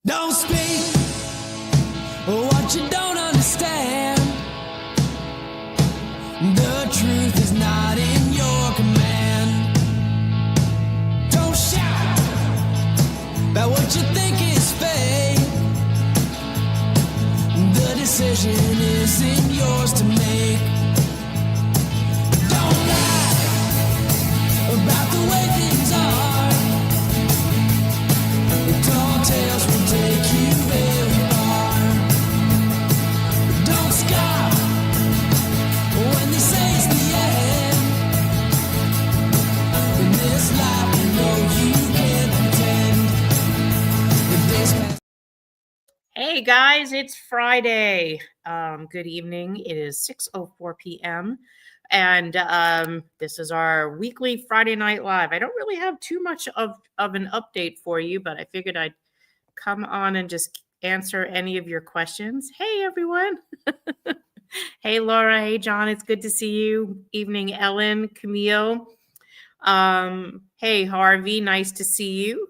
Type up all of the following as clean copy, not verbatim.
Don't speak what you don't understand. The truth is not in your command. Don't shout about what you think is fake. The decision isn't yours to make. Don't lie about the way things are. Tall tales will take you very far. Don't scoff when they say it's the end. In this life, you know you can't pretend. The days pass. Hey guys, it's Friday. Good evening. It is 6:04 p.m. and this is our weekly Friday Night Live. I don't really have too much of an update for you, but I figured I'd come on and just answer any of your questions. Hey everyone. Hey Laura, hey John, it's good to see you. Evening Ellen, Camille. Hey Harvey, nice to see you.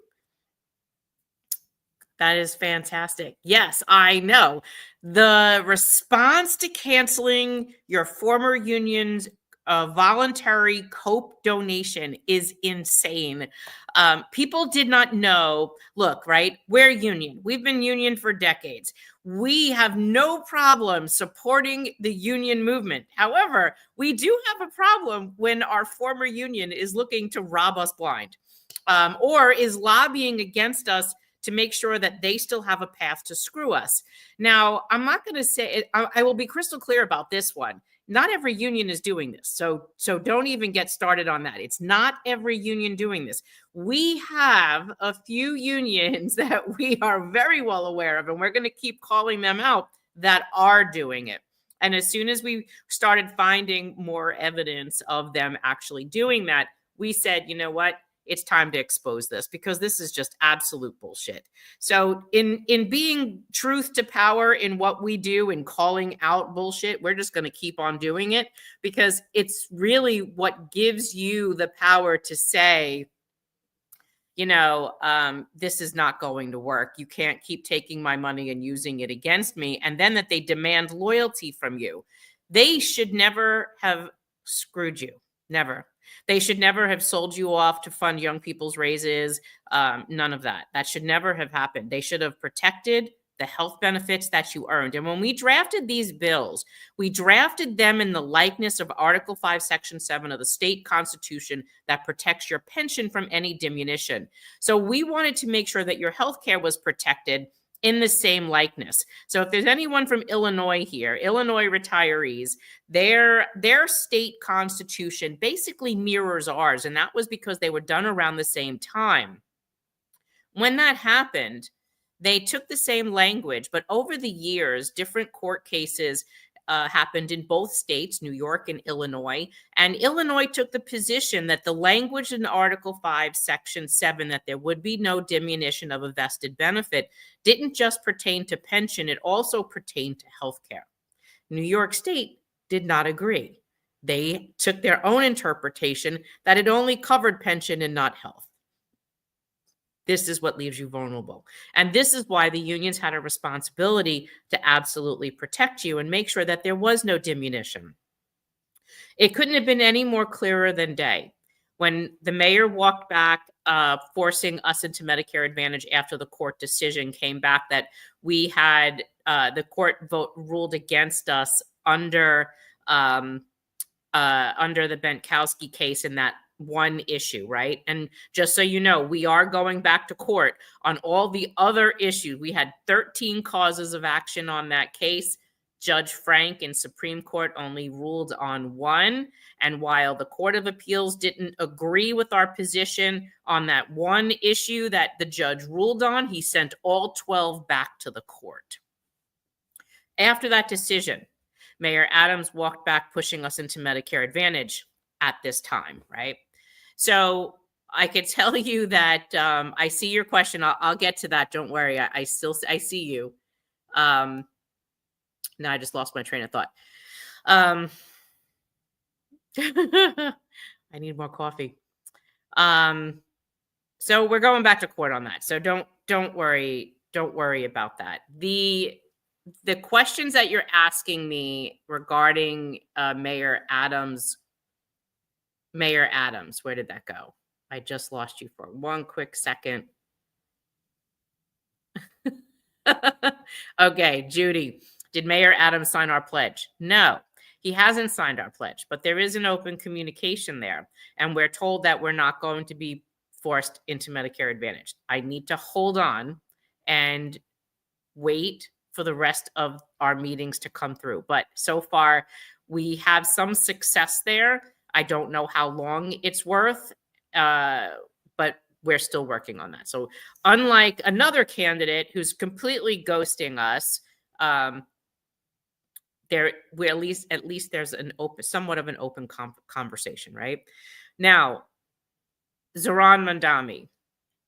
That is fantastic. Yes, I know. The response to canceling your former union's voluntary COPE donation is insane. People did not know. Look, right? We're union. We've been union for decades. We have no problem supporting the union movement. However, we do have a problem when our former union is looking to rob us blind, or is lobbying against us to make sure that they still have a path to screw us. Now, I'm not going to say, I will be crystal clear about this one. Not every union is doing this. So don't even get started on that. It's not every union doing this. We have a few unions that we are very well aware of, and we're going to keep calling them out, that are doing it. And as soon as we started finding more evidence of them actually doing that, we said, you know what? It's time to expose this, because this is just absolute bullshit. So in being truth to power in what we do and calling out bullshit, we're just going to keep on doing it, because it's really what gives you the power to say, you know, this is not going to work. You can't keep taking my money and using it against me. And then that they demand loyalty from you. They should never have screwed you. Never. They should never have sold you off to fund young people's raises. None of that. That should never have happened. They should have protected the health benefits that you earned. And when we drafted these bills, we drafted them in the likeness of Article 5, Section 7 of the state constitution that protects your pension from any diminution. So we wanted to make sure that your health care was protected in the same likeness. So if there's anyone from Illinois here, Illinois retirees, their state constitution basically mirrors ours. And that was because they were done around the same time. When that happened, they took the same language, but over the years, different court cases happened in both states, New York and Illinois. And Illinois took the position that the language in Article 5, Section 7, that there would be no diminution of a vested benefit, didn't just pertain to pension, it also pertained to health care. New York State did not agree. They took their own interpretation that it only covered pension and not health. This is what leaves you vulnerable. And this is why the unions had a responsibility to absolutely protect you and make sure that there was no diminution. It couldn't have been any more clearer than day. When the mayor walked back, forcing us into Medicare Advantage after the court decision came back that we had, the court vote ruled against us under the Bentkowski case in that one issue, right? And just so you know, we are going back to court on all the other issues. We had 13 causes of action on that case. Judge Frank in Supreme Court only ruled on one. And while the Court of Appeals didn't agree with our position on that one issue that the judge ruled on, he sent all 12 back to the court. After that decision, Mayor Adams walked back, pushing us into Medicare Advantage at this time, right? So I could tell you that I see your question. I'll get to that. Don't worry. I see you. Now I just lost my train of thought. I need more coffee. So we're going back to court on that. So don't worry. Don't worry about that. The questions that you're asking me regarding Mayor Adams, where did that go? I just lost you for one quick second. Okay, Judy, did Mayor Adams sign our pledge? No, he hasn't signed our pledge, but there is an open communication there. And we're told that we're not going to be forced into Medicare Advantage. I need to hold on and wait for the rest of our meetings to come through. But so far, we have some success there. I don't know how long it's worth, but we're still working on that. So unlike another candidate who's completely ghosting us, we're at least there's an somewhat of an open conversation, right? Now, Zohran Mamdani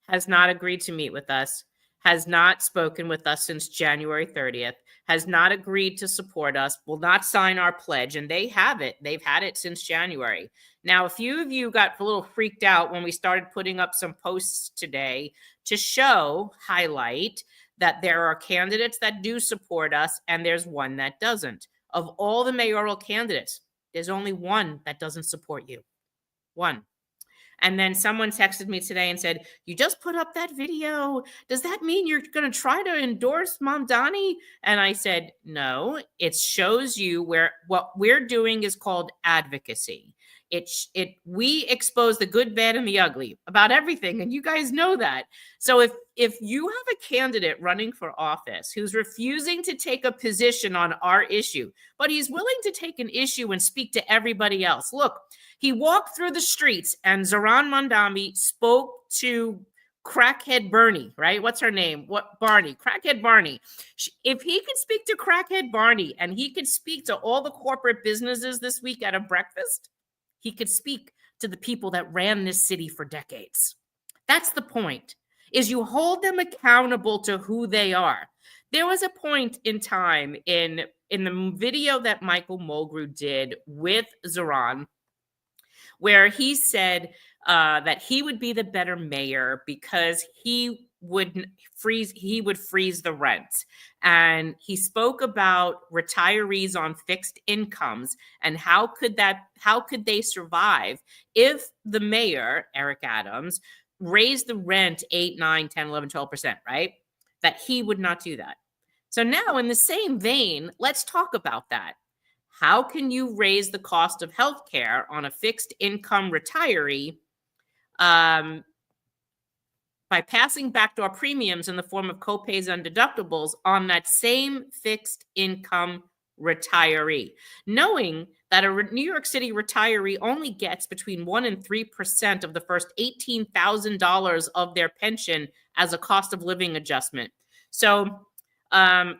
has not agreed to meet with us, has not spoken with us since January 30th, has not agreed to support us, will not sign our pledge, and they have it. They've had it since January. Now, a few of you got a little freaked out when we started putting up some posts today to highlight that there are candidates that do support us and there's one that doesn't. Of all the mayoral candidates, there's only one that doesn't support you. One. And then someone texted me today and said, you just put up that video. Does that mean you're going to try to endorse Mamdani? And I said, no, it shows you where what we're doing is called advocacy. We expose the good, bad, and the ugly about everything. And you guys know that. So if you have a candidate running for office who's refusing to take a position on our issue, but he's willing to take an issue and speak to everybody else. Look, he walked through the streets and Zohran Mamdani spoke to Crackhead Bernie, right? What's her name? Crackhead Barney. If he could speak to Crackhead Barney and he could speak to all the corporate businesses this week at a breakfast, he could speak to the people that ran this city for decades. That's the point, is you hold them accountable to who they are. There was a point in time in the video that Michael Mulgrew did with Zohran where he said that he would be the better mayor because he would freeze the rent. And he spoke about retirees on fixed incomes and how could they survive if the mayor, Eric Adams, raised the rent 8, 9, 10, 11, 12%, right? That he would not do that. So now in the same vein, let's talk about that. How can you raise the cost of healthcare on a fixed income retiree by passing backdoor premiums in the form of copays and deductibles on that same fixed income retiree, knowing that a New York City retiree only gets between 1% and 3% of the first $18,000 of their pension as a cost of living adjustment. So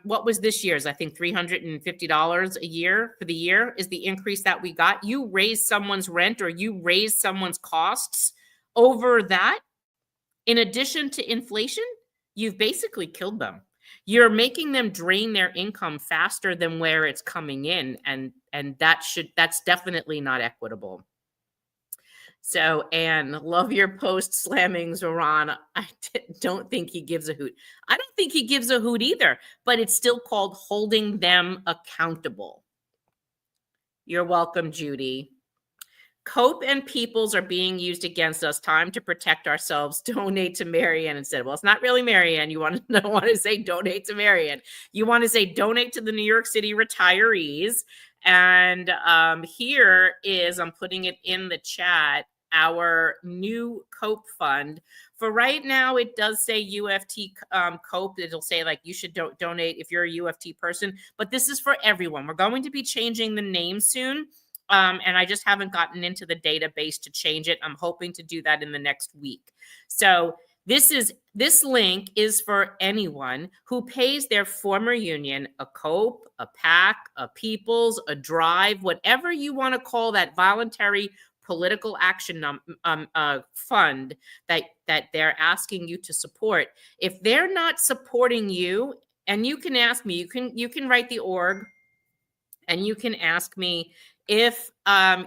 what was this year's? I think $350 a year for the year is the increase that we got. You raise someone's rent or you raise someone's costs over that. In addition to inflation, you've basically killed them. You're making them drain their income faster than where it's coming in. And that's definitely not equitable. So, Anne, love your post slamming Zohran. I don't think he gives a hoot. I don't think he gives a hoot either, but it's still called holding them accountable. You're welcome, Judy. Cope and Peoples are being used against us. Time to protect ourselves. Donate to Marianne instead. Well, it's not really Marianne. You don't want to say donate to Marianne. You want to say donate to the New York City retirees. And here is, I'm putting it in the chat, our new COPE fund. For right now, it does say UFT COPE. It'll say like you should donate if you're a UFT person, but this is for everyone. We're going to be changing the name soon. And I just haven't gotten into the database to change it. I'm hoping to do that in the next week. So this link is for anyone who pays their former union a COPE, a PAC, a Peoples, a Drive, whatever you want to call that voluntary political action fund that they're asking you to support. If they're not supporting you, and you can ask me, you can write the org, and you can ask me if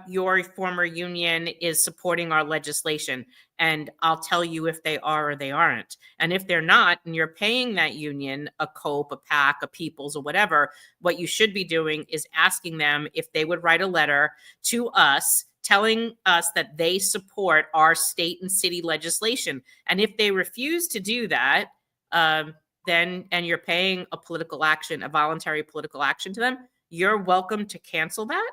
your former union is supporting our legislation. and I'll tell you if they are or they aren't. And if they're not, and you're paying that union a COPE, a PAC, a Peoples, or whatever, what you should be doing is asking them if they would write a letter to us telling us that they support our state and city legislation. And if they refuse to do that, then, and you're paying a political action, a voluntary political action to them, you're welcome to cancel that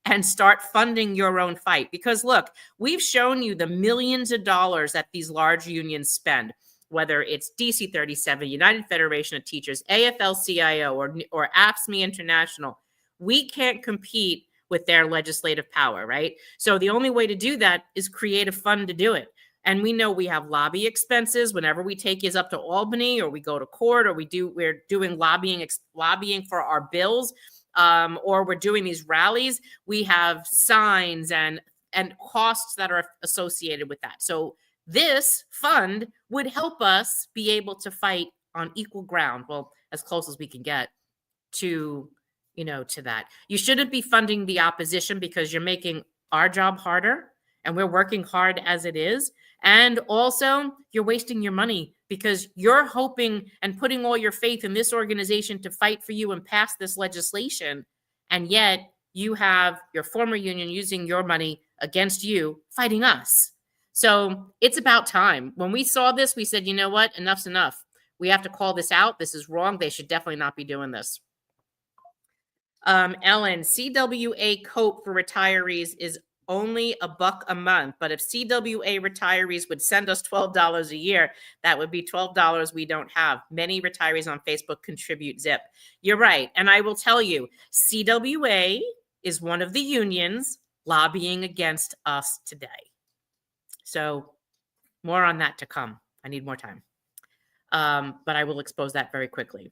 and start funding your own fight. Because look, we've shown you the millions of dollars that these large unions spend, whether it's DC 37, United Federation of Teachers, AFL-CIO, or AFSCME International. We can't compete with their legislative power, right? So the only way to do that is create a fund to do it. And we know we have lobby expenses whenever we take you up to Albany, or we go to court, or we're doing lobbying for our bills, or we're doing these rallies. We have signs and costs that are associated with that. So this fund would help us be able to fight on equal ground, well, as close as we can get to, to that. You shouldn't be funding the opposition, because you're making our job harder, and we're working hard as it is. And also, you're wasting your money, because you're hoping and putting all your faith in this organization to fight for you and pass this legislation. And yet you have your former union using your money against you, fighting us. So it's about time. When we saw this, we said, you know what? Enough's enough. We have to call this out. This is wrong. They should definitely not be doing this. Ellen, CWA COPE for retirees is only $1 a month, but if CWA retirees would send us $12 a year, that would be $12 we don't have. Many retirees on Facebook contribute Zip. You're right. And I will tell you, CWA is one of the unions lobbying against us today. So more on that to come. I need more time. But I will expose that very quickly.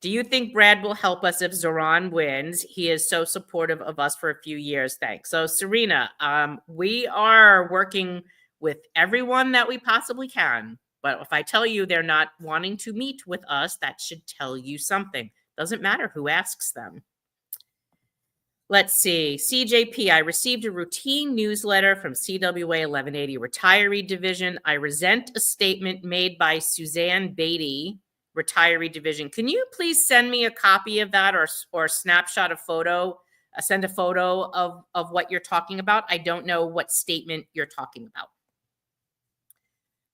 Do you think Brad will help us if Zoran wins? He is so supportive of us for a few years. Thanks. So Serena, we are working with everyone that we possibly can. But if I tell you they're not wanting to meet with us, that should tell you something. Doesn't matter who asks them. Let's see. CJP, I received a routine newsletter from CWA 1180 Retiree Division. I resent a statement made by Suzanne Beatty, Retiree Division. Can you please send me a copy of that, or a snapshot, a photo, send a photo of what you're talking about? I don't know what statement you're talking about.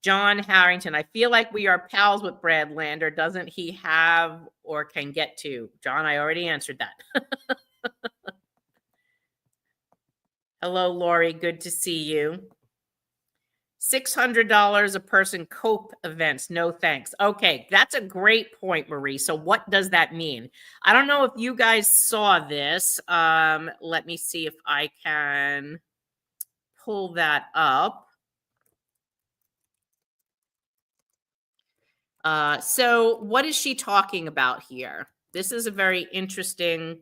John Harrington, I feel like we are pals with Brad Lander. Doesn't he have or can get to? John, I already answered that. Hello, Lori. Good to see you. $600 a person COPE events. No thanks. Okay, that's a great point, Marie. So what does that mean? I don't know if you guys saw this. Let me see if I can pull that up. So what is she talking about here? This is a very interesting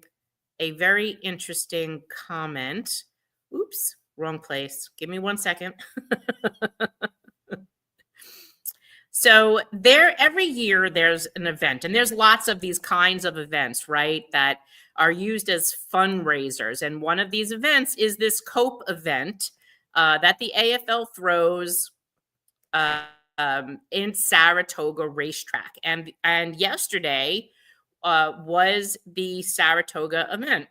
comment. Oops, wrong place. Give me 1 second. So every year there's an event, and there's lots of these kinds of events, right, that are used as fundraisers. And one of these events is this COPE event that the AFL throws in Saratoga Racetrack. And yesterday was the Saratoga event.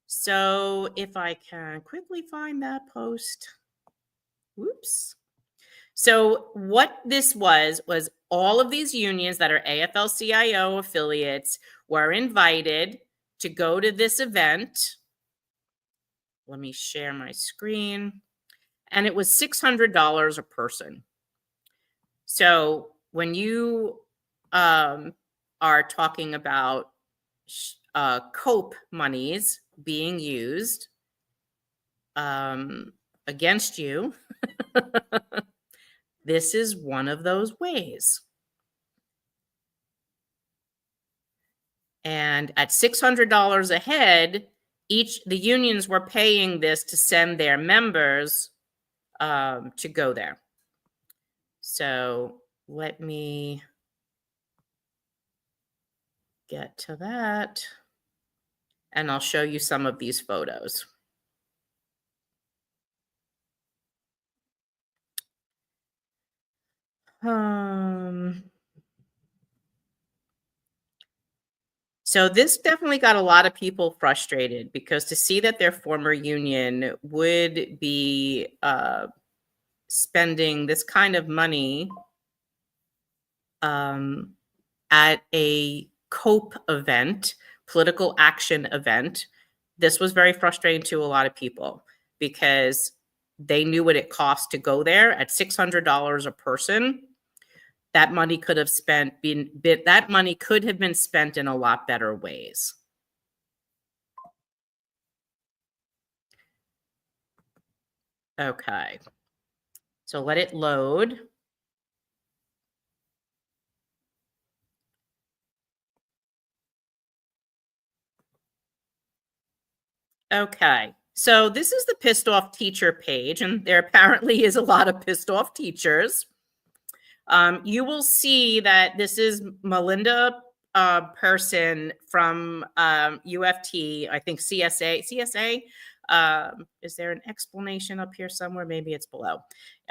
So if I can quickly find that post. Whoops. So what this was all of these unions that are AFL-CIO affiliates were invited to go to this event. Let me share my screen. And it was $600 a person. So when you are talking about COPE monies being used against you, this is one of those ways. And at $600 a head, the unions were paying this to send their members to go there. So let me get to that, and I'll show you some of these photos. So this definitely got a lot of people frustrated because to see that their former union would be spending this kind of money at a COPE event, political action event, this was very frustrating to a lot of people because they knew what it cost to go there at $600 a person. That money could have that money could have been spent in a lot better ways. Okay. So let it load. Okay. So this is the pissed off teacher page, and there apparently is a lot of pissed off teachers. You will see that this is Melinda Person from UFT, I think CSA. Is there an explanation up here somewhere? Maybe it's below.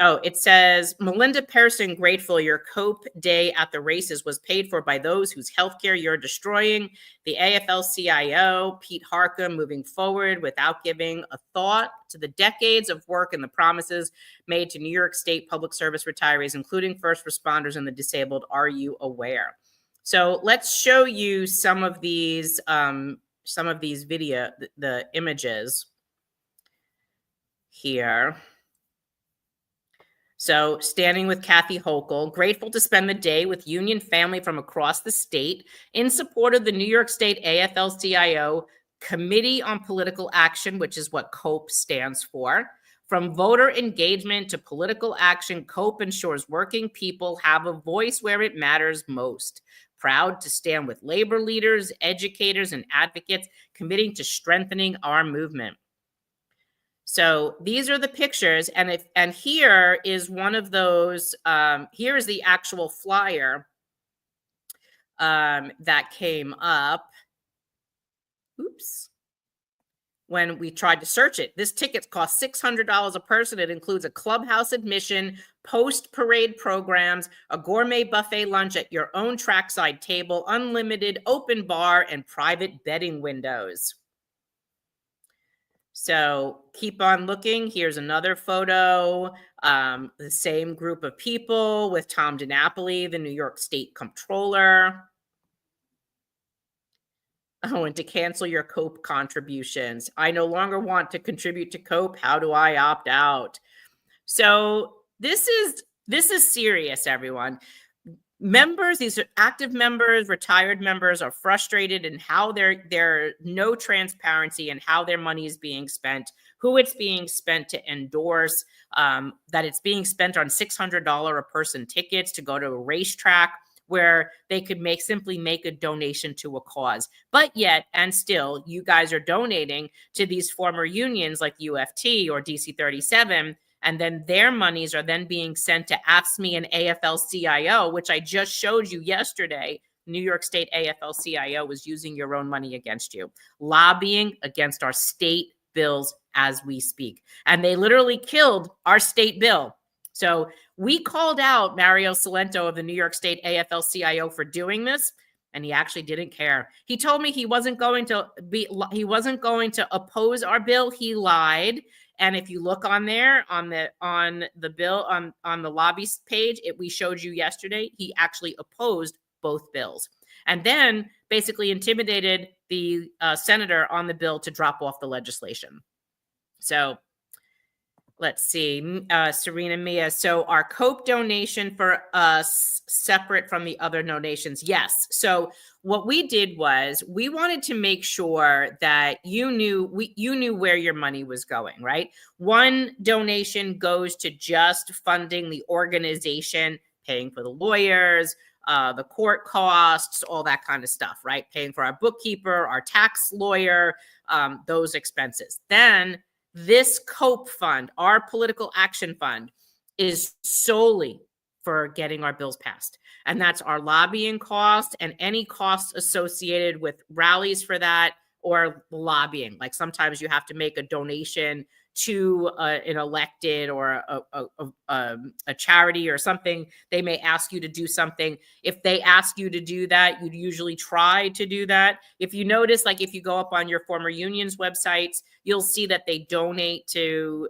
Oh, it says, Melinda Pearson, grateful your COPE day at the races was paid for by those whose healthcare you're destroying. The AFL-CIO, Pete Harcum, moving forward without giving a thought to the decades of work and the promises made to New York State public service retirees, including first responders and the disabled. Are you aware? So let's show you some of these video, the images here. So standing with Kathy Hochul, grateful to spend the day with union family from across the state in support of the New York State AFL-CIO Committee on Political Action, which is what COPE stands for. From voter engagement to political action, COPE ensures working people have a voice where it matters most. Proud to stand with labor leaders, educators, and advocates committing to strengthening our movement. So these are the pictures, and here is one of those. Here is the actual flyer that came up. Oops. When we tried to search it, this ticket costs $600 a person. It includes a clubhouse admission, post-parade programs, a gourmet buffet lunch at your own trackside table, unlimited open bar, and private betting windows. So keep on looking. Here's another photo. The same group of people with Tom DiNapoli, the New York State Comptroller. Oh, and to cancel your COPE contributions. I no longer want to contribute to COPE. How do I opt out? So this is serious, everyone. Members, these are active members, retired members, are frustrated in how there's no transparency in how their money is being spent, who it's being spent to endorse, that it's being spent on $600 a person tickets to go to a racetrack where they could simply make a donation to a cause. But yet, and still, you guys are donating to these former unions like UFT or DC 37, and then their monies are then being sent to AFSCME and AFL-CIO, which I just showed you yesterday. New York State AFL-CIO was using your own money against you, lobbying against our state bills as we speak. And they literally killed our state bill. So we called out Mario Salento of the New York State AFL-CIO for doing this, and he actually didn't care. He told me he wasn't going to oppose our bill. He lied. And if you look on there on the bill on the lobby page, we showed you yesterday, he actually opposed both bills, and then basically intimidated the senator on the bill to drop off the legislation. So let's see, Serena Mia. So our COPE donation for us separate from the other donations. Yes. So what we did was we wanted to make sure that you knew where your money was going, right? One donation goes to just funding the organization, paying for the lawyers, the court costs, all that kind of stuff, right? Paying for our bookkeeper, our tax lawyer, those expenses. Then this COPE fund, our political action fund, is solely for getting our bills passed. And that's our lobbying cost and any costs associated with rallies for that or lobbying. Like sometimes you have to make a donation to an elected or a charity or something. They may ask you to do something. If they ask you to do that, you'd usually try to do that. If you notice, like if you go up on your former union's websites, you'll see that they donate to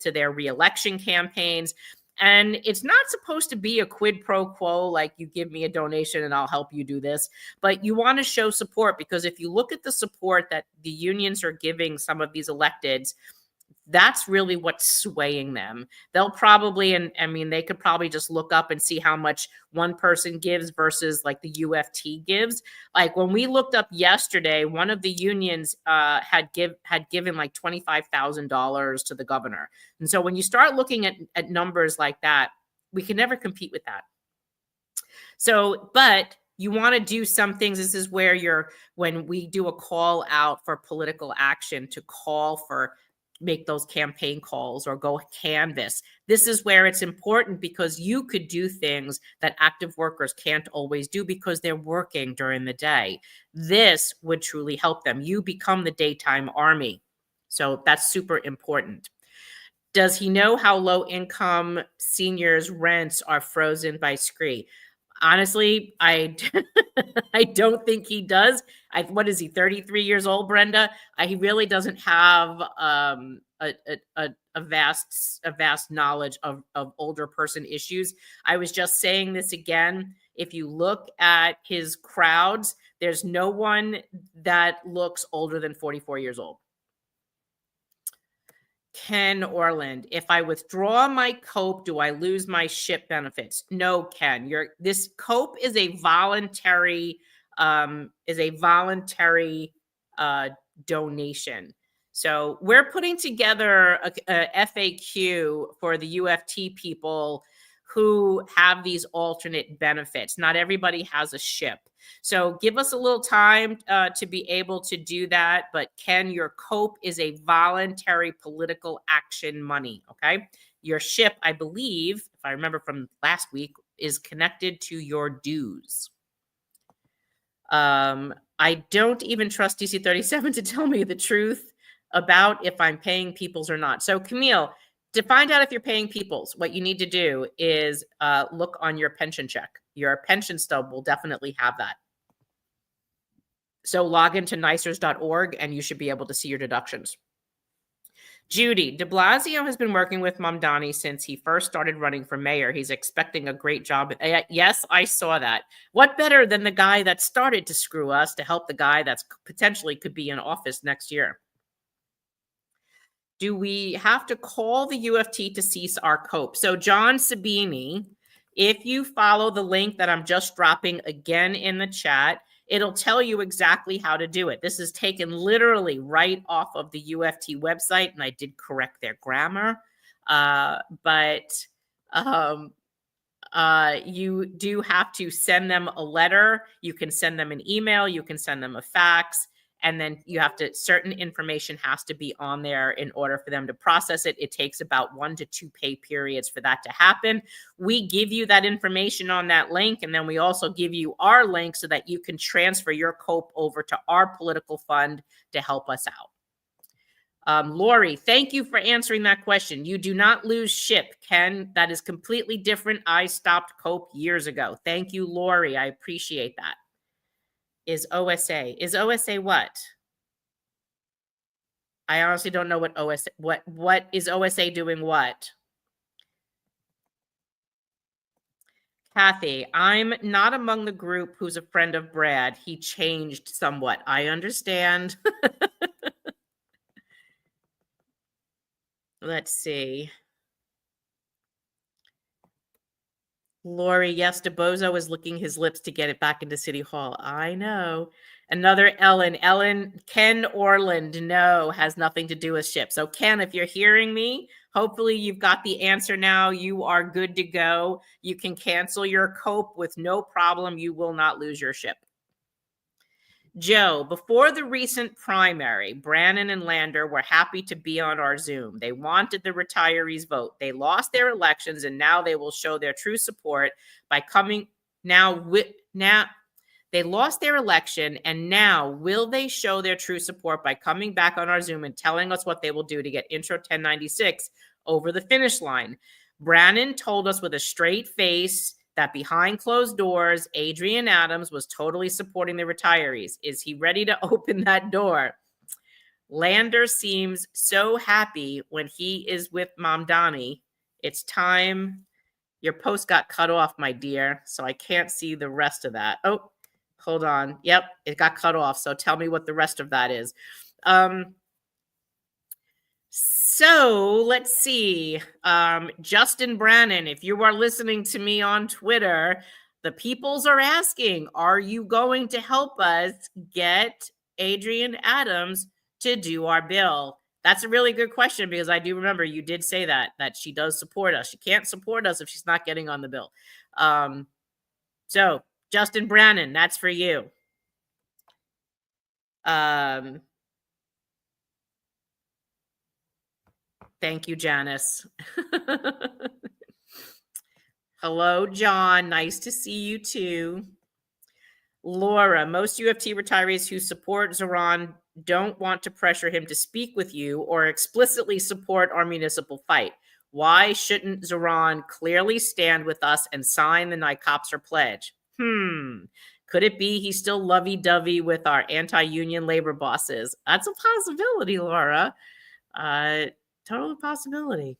their reelection campaigns. And it's not supposed to be a quid pro quo, like you give me a donation and I'll help you do this. But you want to show support, because if you look at the support that the unions are giving some of these electeds, that's really what's swaying them. They'll probably, and I mean, they could probably just look up and see how much one person gives versus like the UFT gives. Like when we looked up yesterday, one of the unions had given like $25,000 to the governor. And so when you start looking at numbers like that, we can never compete with that. So, but you want to do some things. This is where when we do a call out for political action, to call for, make those campaign calls or go canvas. This is where it's important, because you could do things that active workers can't always do because they're working during the day. This would truly help them. You become the daytime army. So that's super important. Does he know how low income seniors' rents are frozen by SCREE? Honestly, I don't think he does. What is he, 33 years old, Brenda? He really doesn't have a vast knowledge of older person issues. I was just saying this again. If you look at his crowds, there's no one that looks older than 44 years old. Ken Orland, if I withdraw my COPE, do I lose my SHIP benefits? No, Ken. This COPE is a voluntary donation. So we're putting together a FAQ for the UFT people who have these alternate benefits. Not everybody has a SHIP. So give us a little time to be able to do that. But Ken, your COPE is a voluntary political action money, okay? Your SHIP, I believe, if I remember from last week, is connected to your dues. I don't even trust DC37 to tell me the truth about if I'm paying peoples or not. So Camille, to find out if you're paying peoples, what you need to do is look on your pension check. Your pension stub will definitely have that. So log into nicers.org and you should be able to see your deductions. Judy, de Blasio has been working with Mamdani since he first started running for mayor. He's expecting a great job. Yes, I saw that. What better than the guy that started to screw us to help the guy that's potentially could be in office next year? Do we have to call the UFT to cease our COPE? So John Sabini, if you follow the link that I'm just dropping again in the chat, it'll tell you exactly how to do it. This is taken literally right off of the UFT website, and I did correct their grammar. You do have to send them a letter. You can send them an email. You can send them a fax. And then you have to, certain information has to be on there in order for them to process it. It takes about 1 to 2 pay periods for that to happen. We give you that information on that link. And then we also give you our link so that you can transfer your COPE over to our political fund to help us out. Lori, thank you for answering that question. You do not lose SHIP, Ken. That is completely different. I stopped COPE years ago. Thank you, Lori. I appreciate that. Is OSA what? I honestly don't know what OSA, what is OSA doing what? Kathy, I'm not among the group who's a friend of Brad. He changed somewhat. I understand. Let's see. Lori, yes, DeBozo is licking his lips to get it back into City Hall. I know. Another Ellen, Ken Orland, no, has nothing to do with SHIP. So Ken, if you're hearing me, hopefully you've got the answer now. You are good to go. You can cancel your COPE with no problem. You will not lose your SHIP. Joe, before the recent primary, Brannon and Lander were happy to be on our Zoom. They wanted the retirees vote. They lost their elections, and now they will show their true support by coming now. They lost their election, and now will they show their true support by coming back on our Zoom and telling us what they will do to get Intro 1096 over the finish line? Brannon told us with a straight face that behind closed doors, Adrian Adams was totally supporting the retirees. Is he ready to open that door? Lander seems so happy when he is with Mamdani. It's time. Your post got cut off, my dear, so I can't see the rest of that. Oh, hold on. Yep, it got cut off. So tell me what the rest of that is. So let's see. Justin Brannon, if you are listening to me on Twitter, the peoples are asking, are you going to help us get Adrian Adams to do our bill? That's a really good question, because I do remember you did say that she does support us. She can't support us if she's not getting on the bill. So Justin Brannon, that's for you. Thank you, Janice. Hello, John. Nice to see you too. Laura, most UFT retirees who support Zoran don't want to pressure him to speak with you or explicitly support our municipal fight. Why shouldn't Zoran clearly stand with us and sign the NICOPSR pledge? Could it be he's still lovey-dovey with our anti-union labor bosses? That's a possibility, Laura. Total possibility.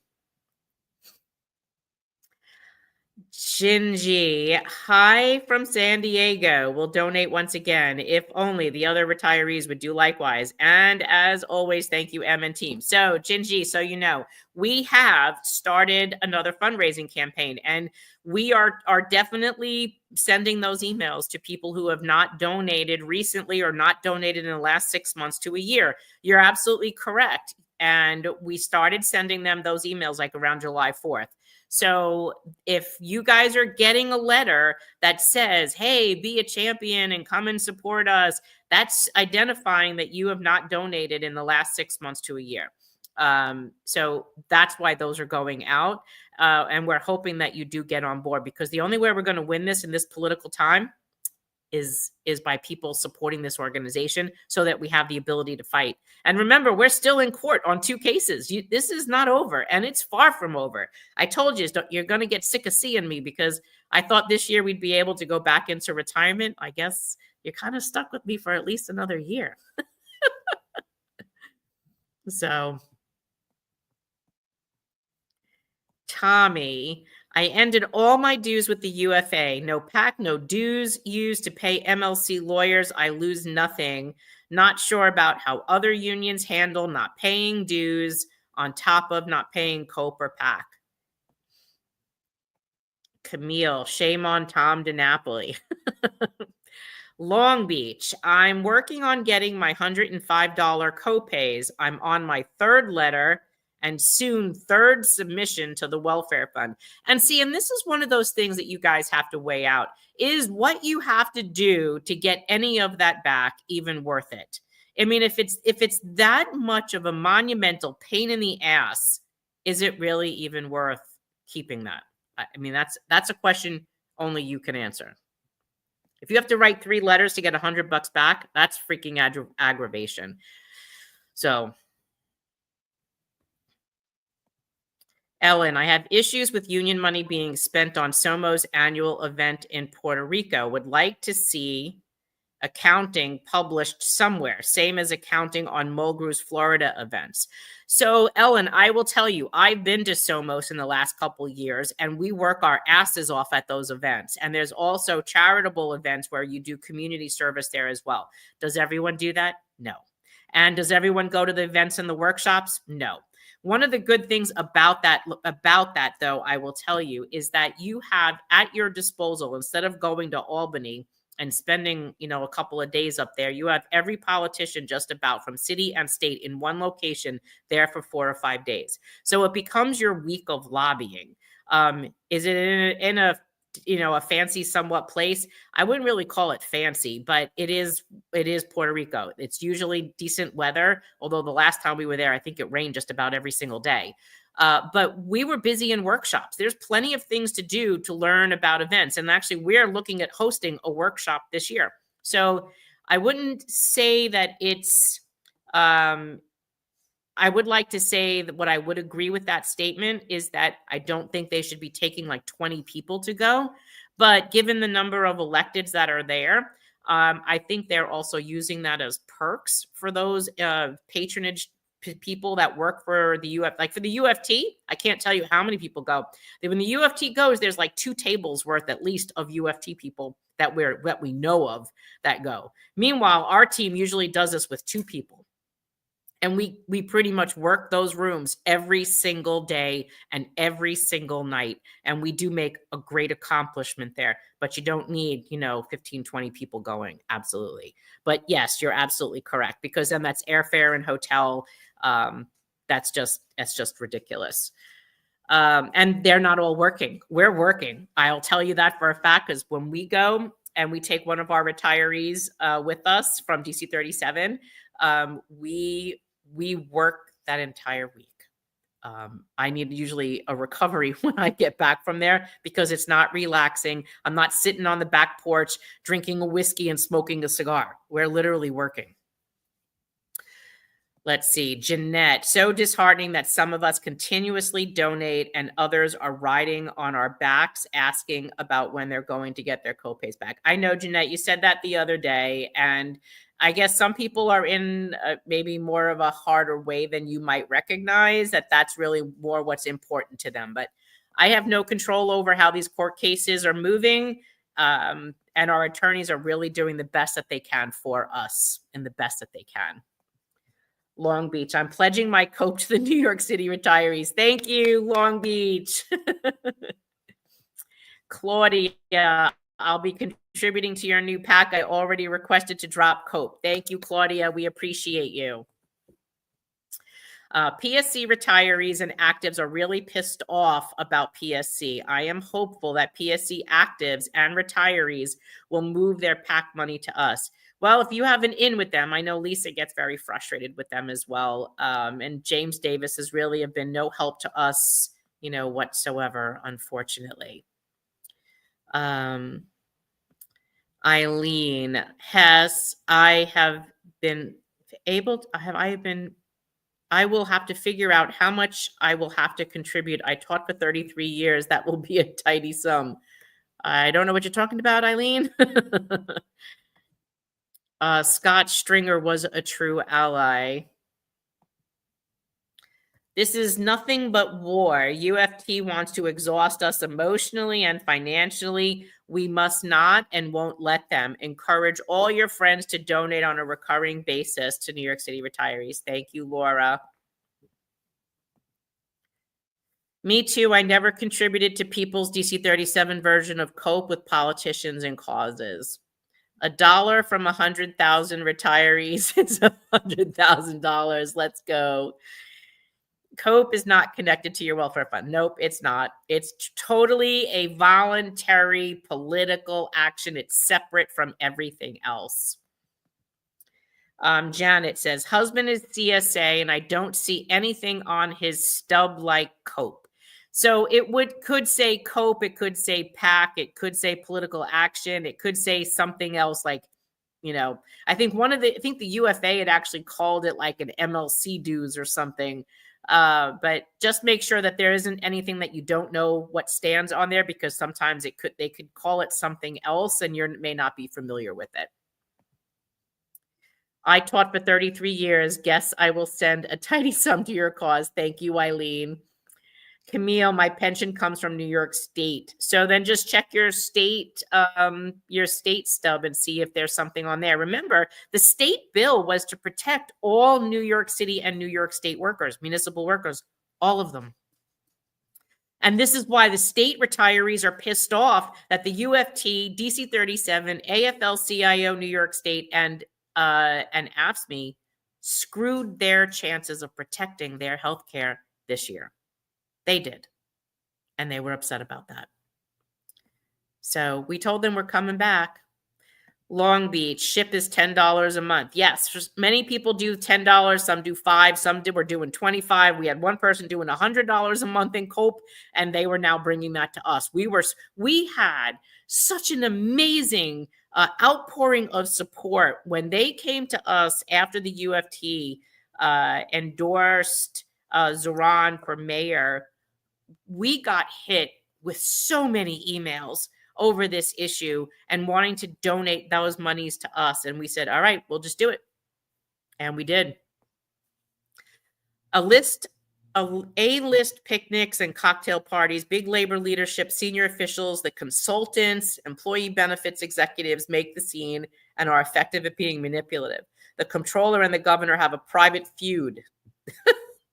Shinji, hi from San Diego. Will donate once again. If only the other retirees would do likewise. And as always, thank you, M and team. So, Shinji, so you know, we have started another fundraising campaign, and we are definitely sending those emails to people who have not donated recently or not donated in the last 6 months to a year. You're absolutely correct. And we started sending them those emails like around July 4th. So if you guys are getting a letter that says, hey, be a champion and come and support us, that's identifying that you have not donated in the last 6 months to a year. So that's why those are going out. And we're hoping that you do get on board, because the only way we're going to win this in this political time is by people supporting this organization so that we have the ability to fight. And remember, we're still in court on 2 cases. This is not over, and it's far from over. I told you, you're going to get sick of seeing me, because I thought this year we'd be able to go back into retirement. I guess you're kind of stuck with me for at least another year. So, Tommy, I ended all my dues with the UFA. No PAC, no dues used to pay MLC lawyers. I lose nothing. Not sure about how other unions handle not paying dues on top of not paying COPE or PAC. Camille, shame on Tom DiNapoli. Long Beach, I'm working on getting my $105 copays. I'm on my 3rd letter and soon 3rd submission to the welfare fund. And see, and this is one of those things that you guys have to weigh out. Is what you have to do to get any of that back even worth it? I mean, if it's that much of a monumental pain in the ass, is it really even worth keeping that? I mean, that's a question only you can answer. If you have to write 3 letters to get $100 back, that's freaking aggravation. So, Ellen, I have issues with union money being spent on SOMO's annual event in Puerto Rico. Would like to see accounting published somewhere, same as accounting on Mulgrew's Florida events. So, Ellen, I will tell you, I've been to SOMOS in the last couple of years, and we work our asses off at those events. And there's also charitable events where you do community service there as well. Does everyone do that? No. And does everyone go to the events and the workshops? No. One of the good things about that, though, I will tell you, is that you have at your disposal, instead of going to Albany and spending, a couple of days up there, you have every politician just about from city and state in one location there for 4 or 5 days. So it becomes your week of lobbying. Is it in a a fancy somewhat place. I wouldn't really call it fancy, but it is Puerto Rico. It's usually decent weather, although the last time we were there, I think it rained just about every single day. But we were busy in workshops. There's plenty of things to do to learn about events. And actually, we're looking at hosting a workshop this year. So I wouldn't say that it's, I would like to say that what I would agree with that statement is that I don't think they should be taking like 20 people to go. But given the number of electeds that are there, I think they're also using that as perks for those patronage people that work for the like for the UFT. I can't tell you how many people go. When the UFT goes, there's like 2 tables worth at least of UFT people that we know of that go. Meanwhile, our team usually does this with 2 people. And we pretty much work those rooms every single day and every single night. And we do make a great accomplishment there. But you don't need, 15, 20 people going. Absolutely. But yes, you're absolutely correct. Because then that's airfare and hotel. That's just ridiculous. And they're not all working. We're working. I'll tell you that for a fact, because when we go and we take one of our retirees with us from DC 37, we work that entire week. I need usually a recovery when I get back from there because it's not relaxing. I'm not sitting on the back porch drinking a whiskey and smoking a cigar. We're literally working. Let's see, Jeanette, so disheartening that some of us continuously donate and others are riding on our backs asking about when they're going to get their copays back. I know, Jeanette, you said that the other day, and I guess some people are in maybe more of a harder way than you might recognize, that's really more what's important to them. But I have no control over how these court cases are moving, and our attorneys are really doing the best that they can for us and the best that they can. Long Beach. I'm pledging my cope to the New York City retirees. Thank you, Long Beach. Claudia, I'll be contributing to your new pack. I already requested to drop cope. Thank you, Claudia. We appreciate you. PSC retirees and actives are really pissed off about PSC. I am hopeful that PSC actives and retirees will move their PAC money to us. Well, if you have an in with them, I know Lisa gets very frustrated with them as well. And James Davis has really been no help to us, whatsoever, unfortunately. Eileen Hess, I will have to figure out how much I will have to contribute. I taught for 33 years. That will be a tidy sum. I don't know what you're talking about, Eileen. Scott Stringer was a true ally. This is nothing but war. UFT wants to exhaust us emotionally and financially. We must not and won't let them. Encourage all your friends to donate on a recurring basis to New York City retirees. Thank you, Laura. Me too. I never contributed to People's DC 37 version of COPE with politicians and causes. $1 from 100,000 retirees is $100,000. Let's go. COPE is not connected to your welfare fund. Nope, it's not. It's totally a voluntary political action. It's separate from everything else. Janet says, husband is CSA and I don't see anything on his stub like COPE. So it could say COPE, it could say PAC, it could say political action, it could say something else like, I think the UFA had actually called it like an MLC dues or something. But just make sure that there isn't anything that you don't know what stands on there, because sometimes they could call it something else and you may not be familiar with it. I taught for 33 years. Guess I will send a tiny sum to your cause. Thank you, Eileen. Camille, my pension comes from New York State. So then just check your state stub and see if there's something on there. Remember, the state bill was to protect all New York City and New York State workers, municipal workers, all of them. And this is why the state retirees are pissed off that the UFT, DC 37, AFL-CIO, New York State, and AFSCME screwed their chances of protecting their health care this year. They did. And they were upset about that. So we told them we're coming back. Long Beach, ship is $10 a month. Yes, many people do $10, some do $5, some were doing $25. We had one person doing $100 a month in Cope, and they were now bringing that to us. We had such an amazing outpouring of support when they came to us after the UFT endorsed Zoran for mayor. We got hit with so many emails over this issue and wanting to donate those monies to us. And we said, all right, we'll just do it. And we did. A-list picnics and cocktail parties, big labor leadership, senior officials, the consultants, employee benefits executives make the scene and are effective at being manipulative. The comptroller and the governor have a private feud.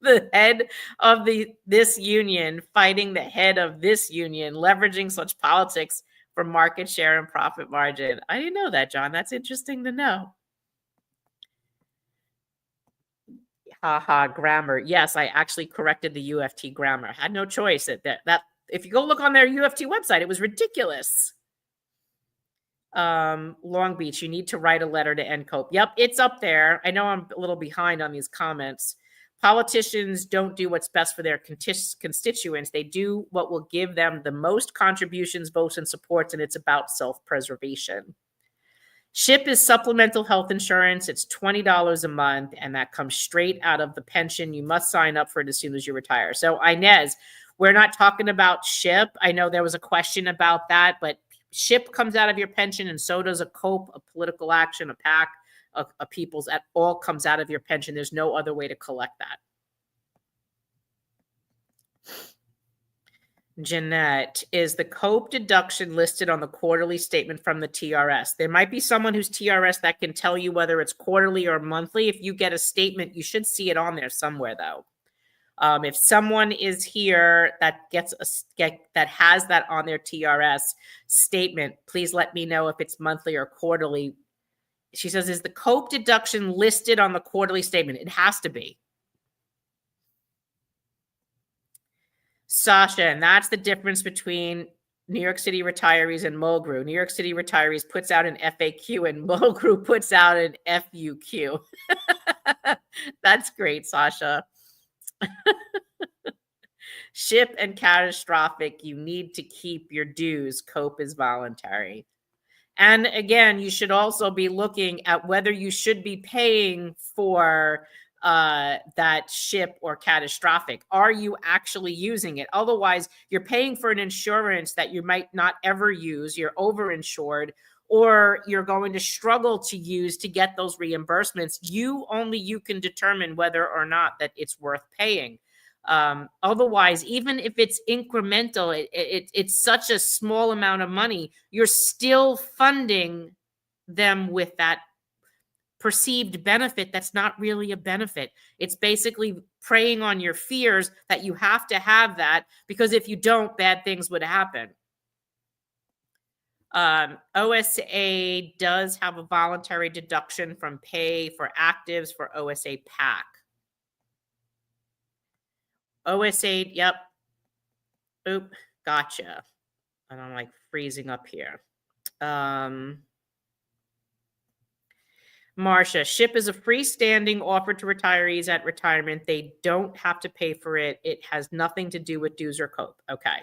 The head of this union fighting the head of this union, leveraging such politics for market share and profit margin. I didn't know that, John. That's interesting to know. Haha, grammar. Yes, I actually corrected the UFT grammar. I had no choice. That if you go look on their UFT website, it was ridiculous. Long Beach, you need to write a letter to NCOPE. Yep, it's up there. I know I'm a little behind on these comments. Politicians don't do what's best for their constituents. They do what will give them the most contributions, votes, and supports, and it's about self-preservation. SHIP is supplemental health insurance. It's $20 a month, and that comes straight out of the pension. You must sign up for it as soon as you retire. So, Inez, we're not talking about SHIP. I know there was a question about that, but SHIP comes out of your pension, and so does a COPE, a political action, a PAC. A people's, that all comes out of your pension. There's no other way to collect that. Jeanette, is the COPE deduction listed on the quarterly statement from the TRS? There might be someone who's TRS that can tell you whether it's quarterly or monthly. If you get a statement, you should see it on there somewhere, though. If someone is here that that has that on their TRS statement, please let me know if it's monthly or quarterly. She says, is the COPE deduction listed on the quarterly statement? It has to be. Sasha, and that's the difference between New York City retirees and MOGRU. New York City retirees puts out an FAQ and MOGRU puts out an FUQ. That's great, Sasha. SHIP and catastrophic, you need to keep your dues. COPE is voluntary. And again, you should also be looking at whether you should be paying for that SHIP or catastrophic. Are you actually using it? Otherwise, you're paying for an insurance that you might not ever use. You're overinsured, or you're going to struggle to use to get those reimbursements. Only you can determine whether or not that it's worth paying. Otherwise, even if it's incremental, it's such a small amount of money, you're still funding them with that perceived benefit that's not really a benefit. It's basically preying on your fears that you have to have that, because if you don't, bad things would happen. OSA does have a voluntary deduction from pay for actives for OSA PAC. OSA, yep. Oop, gotcha. And I'm like freezing up here. Marcia, SHIP is a freestanding offer to retirees at retirement. They don't have to pay for it. It has nothing to do with dues or COPE. Okay.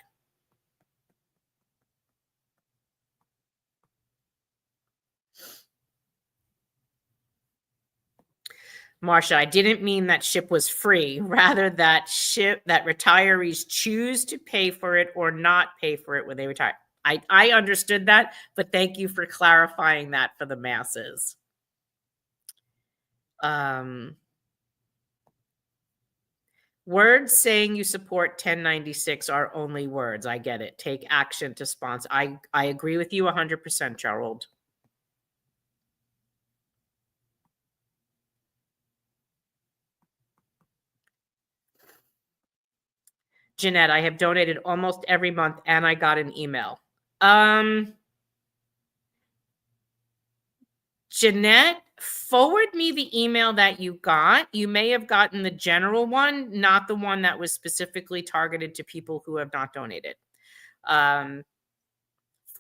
Marcia, I didn't mean that SHIP was free, rather that retirees choose to pay for it or not pay for it when they retire. I understood that, but thank you for clarifying that for the masses. Words saying you support 1096 are only words. I get it. Take action to sponsor. I agree with you 100%, Gerald. Jeanette, I have donated almost every month and I got an email. Jeanette, forward me the email that you got. You may have gotten the general one, not the one that was specifically targeted to people who have not donated.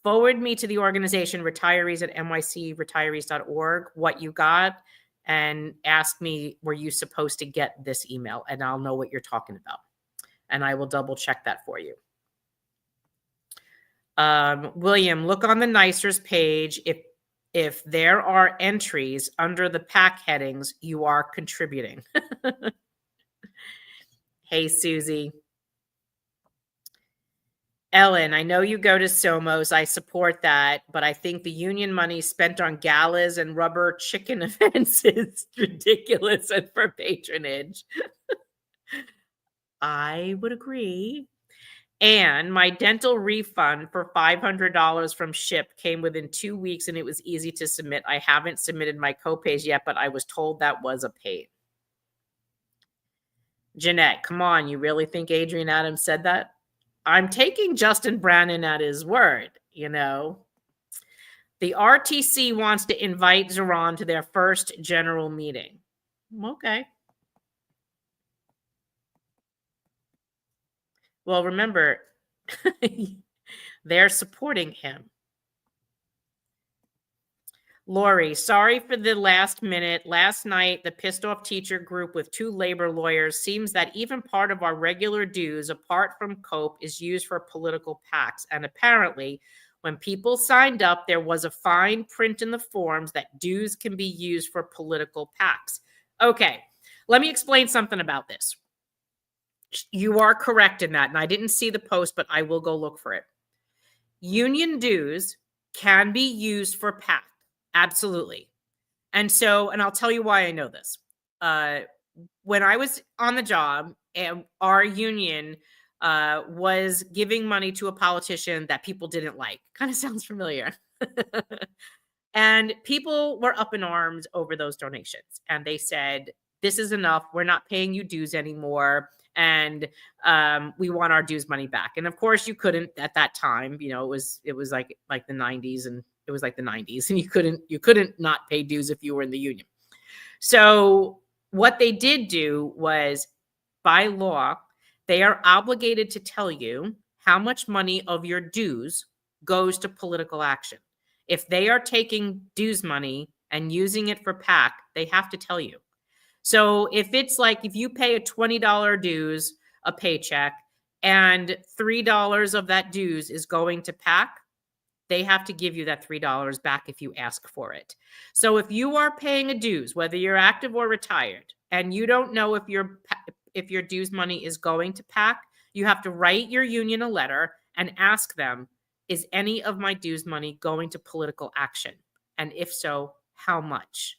forward me to the organization retirees@nycretirees.org what you got, and ask me, were you supposed to get this email? And I'll know what you're talking about. And I will double check that for you. William, look on the NYCERS page. If there are entries under the PAC headings, you are contributing. Hey, Susie. Ellen, I know you go to Somos. I support that, but I think the union money spent on galas and rubber chicken events is ridiculous and for patronage. I would agree. And my dental refund for $500 from SHIP came within 2 weeks and it was easy to submit. I haven't submitted my copays yet, but I was told that was a pain. Jeanette, come on. You really think Adrian Adams said that? I'm taking Justin Brannon at his word, you know. The RTC wants to invite Zeron to their first general meeting. Okay. Well, remember, they're supporting him. Lori, sorry for the last minute. Last night, the pissed off teacher group with 2 labor lawyers seems that even part of our regular dues, apart from COPE, is used for political PACs. And apparently, when people signed up, there was a fine print in the forms that dues can be used for political PACs. Okay, let me explain something about this. You are correct in that. And I didn't see the post, but I will go look for it. Union dues can be used for PAC. Absolutely. And I'll tell you why I know this. When I was on the job, and our union was giving money to a politician that people didn't like. Kind of sounds familiar. And people were up in arms over those donations. And they said, this is enough. We're not paying you dues anymore. And we want our dues money back. And of course, you couldn't at that time. You know, it was like the 90s, and it was like the 90s, and you couldn't not pay dues if you were in the union. So what they did do was, by law, they are obligated to tell you how much money of your dues goes to political action. If they are taking dues money and using it for PAC, they have to tell you. So if it's like, if you pay a $20 dues, a paycheck, and $3 of that dues is going to PAC, they have to give you that $3 back if you ask for it. So if you are paying a dues, whether you're active or retired, and you don't know if your dues money is going to PAC, you have to write your union a letter and ask them, is any of my dues money going to political action? And if so, how much?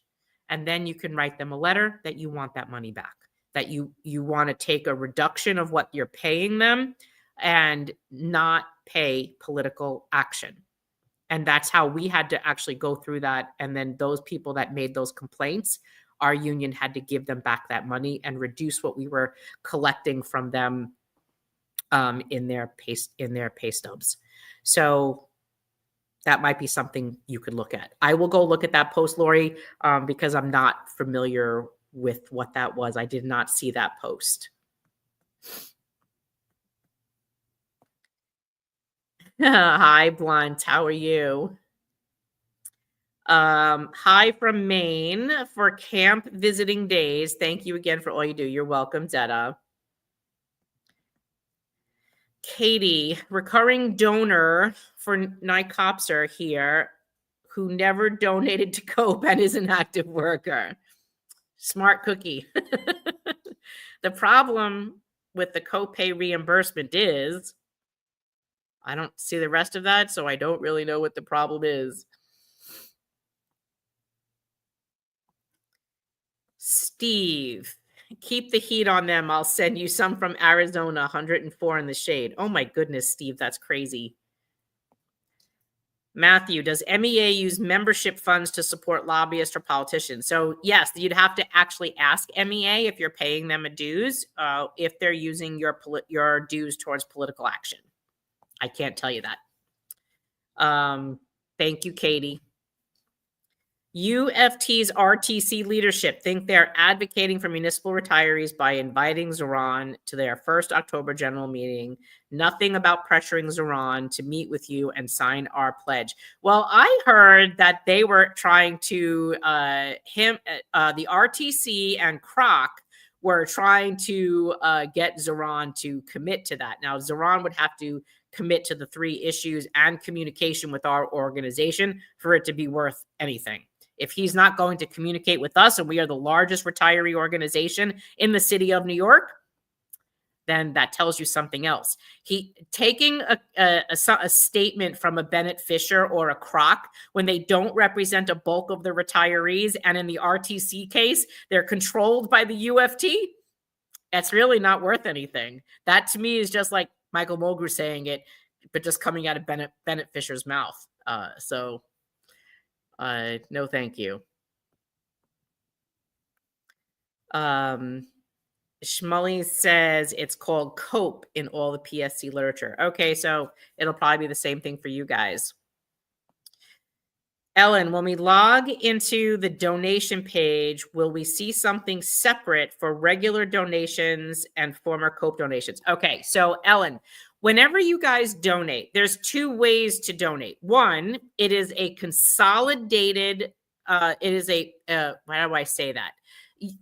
And then you can write them a letter that you want that money back, that you want to take a reduction of what you're paying them and not pay political action. And that's how we had to actually go through that. And then those people that made those complaints, our union had to give them back that money and reduce what we were collecting from them in their pay stubs. So that might be something you could look at. I will go look at that post, Lori, because I'm not familiar with what that was. I did not see that post. Hi, Blunt. How are you? Hi from Maine for camp visiting days. Thank you again for all you do. You're welcome, Zeta. Katie, recurring donor for NICOPSR here, who never donated to COPE and is an active worker. Smart cookie. The problem with the copay reimbursement is, I don't see the rest of that, so I don't really know what the problem is. Steve, keep the heat on them. I'll send you some from Arizona, 104 in the shade. Oh my goodness, Steve, that's crazy. Matthew, does MEA use membership funds to support lobbyists or politicians? So yes, you'd have to actually ask MEA if you're paying them a dues, if they're using your dues towards political action. I can't tell you that. Thank you, Katie. UFT's RTC leadership think they're advocating for municipal retirees by inviting Zoran to their first October general meeting. Nothing about pressuring Zoran to meet with you and sign our pledge. Well, I heard that they were trying to, the RTC and Kroc were trying to get Zoran to commit to that. Now, Zoran would have to commit to the 3 issues and communication with our organization for it to be worth anything. If he's not going to communicate with us, and we are the largest retiree organization in the city of New York, then that tells you something else. He taking a statement from a Bennett Fisher or a Kroc when they don't represent a bulk of the retirees, and in the RTC case, they're controlled by the UFT, that's really not worth anything. That to me is just like Michael Mulgrew saying it, but just coming out of Bennett Fisher's mouth. No, thank you. Schmully says it's called COPE in all the PSC literature. Okay, so it'll probably be the same thing for you guys. Ellen, when we log into the donation page, will we see something separate for regular donations and former COPE donations? Okay, so Ellen, whenever you guys donate, there's 2 ways to donate. One, it is a consolidated, how do I say that?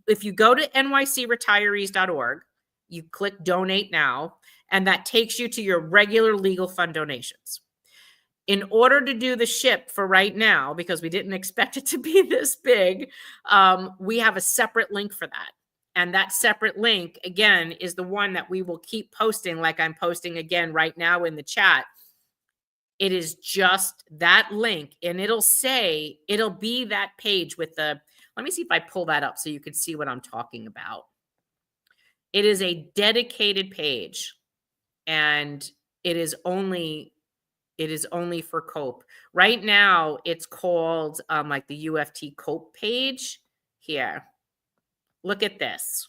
If you go to nycretirees.org, you click donate now, and that takes you to your regular legal fund donations. In order to do the ship for right now, because we didn't expect it to be this big, we have a separate link for that. And that separate link, again, is the one that we will keep posting, like I'm posting again right now in the chat. It is just that link, and it'll be that page with the, let me see if I pull that up so you can see what I'm talking about. It is a dedicated page, and it is only for COPE. Right now, it's called like the UFT COPE page. Here, look at this.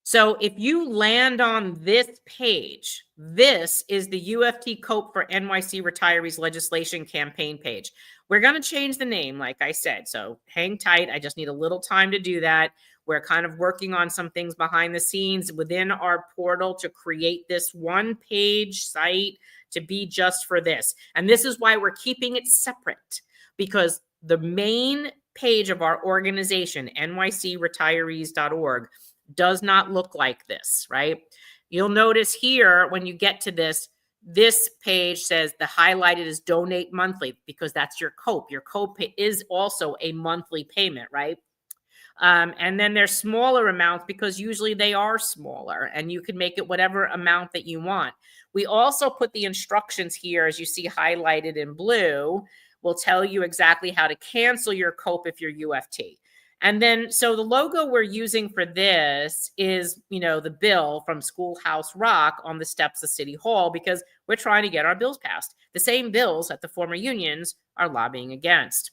So if you land on this page, this is the UFT COPE for NYC Retirees legislation campaign page. We're going to change the name, like I said, so hang tight. I just need a little time to do that. We're kind of working on some things behind the scenes within our portal to create this one-page site to be just for this. And this is why we're keeping it separate, because the main page of our organization, nycretirees.org, does not look like this, right? You'll notice here when you get to this page says the highlighted is donate monthly, because that's your COPE. Your COPE is also a monthly payment, right? And then there's smaller amounts because usually they are smaller, and you can make it whatever amount that you want. We also put the instructions here, as you see highlighted in blue, will tell you exactly how to cancel your COPE if you're UFT. And then, so the logo we're using for this is, the bill from Schoolhouse Rock on the steps of City Hall, because we're trying to get our bills passed. The same bills that the former unions are lobbying against.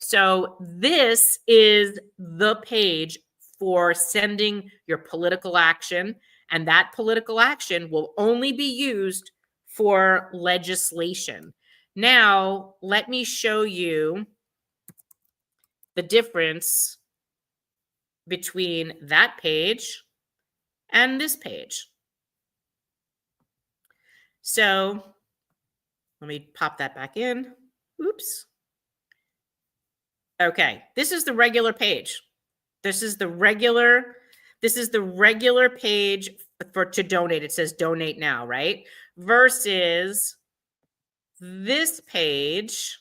So this is the page for sending your political action, and that political action will only be used for legislation. Now, let me show you the difference between that page and this page. So let me pop that back in. Oops. Okay, this is the regular page. This is the regular page to donate. It says donate now, right? Versus this page.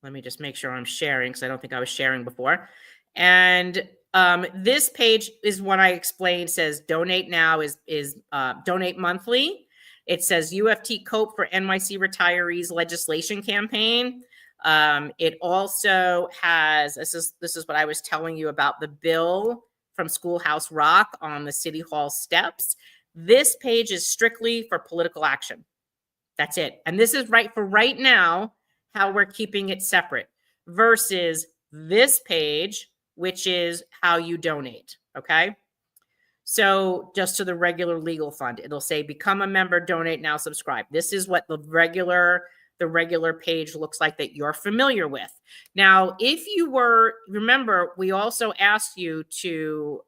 Let me just make sure I'm sharing, because I don't think I was sharing before. And this page is what I explained, says donate now is donate monthly. It says UFT COPE for NYC Retirees legislation campaign. It also has, this is what I was telling you about, the bill from Schoolhouse Rock on the City Hall steps. This page is strictly for political action. That's it. And this is right now, how we're keeping it separate, versus this page, which is how you donate. Okay. So just to the regular legal fund, it'll say become a member, donate now, subscribe. This is what the the regular page looks like that you're familiar with. Now, if you were, remember, we also asked you to,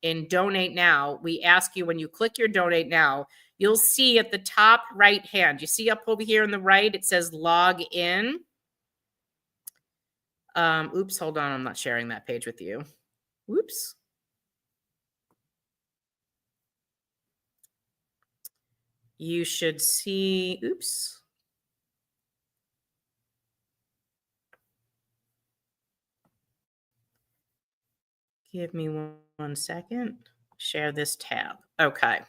in Donate Now, we ask you when you click your Donate Now, you'll see at the top right hand, you see up over here on the right, it says log in. Oops, hold on. I'm not sharing that page with you. Whoops. You should see, oops. Give me one second. Share this tab. Okay.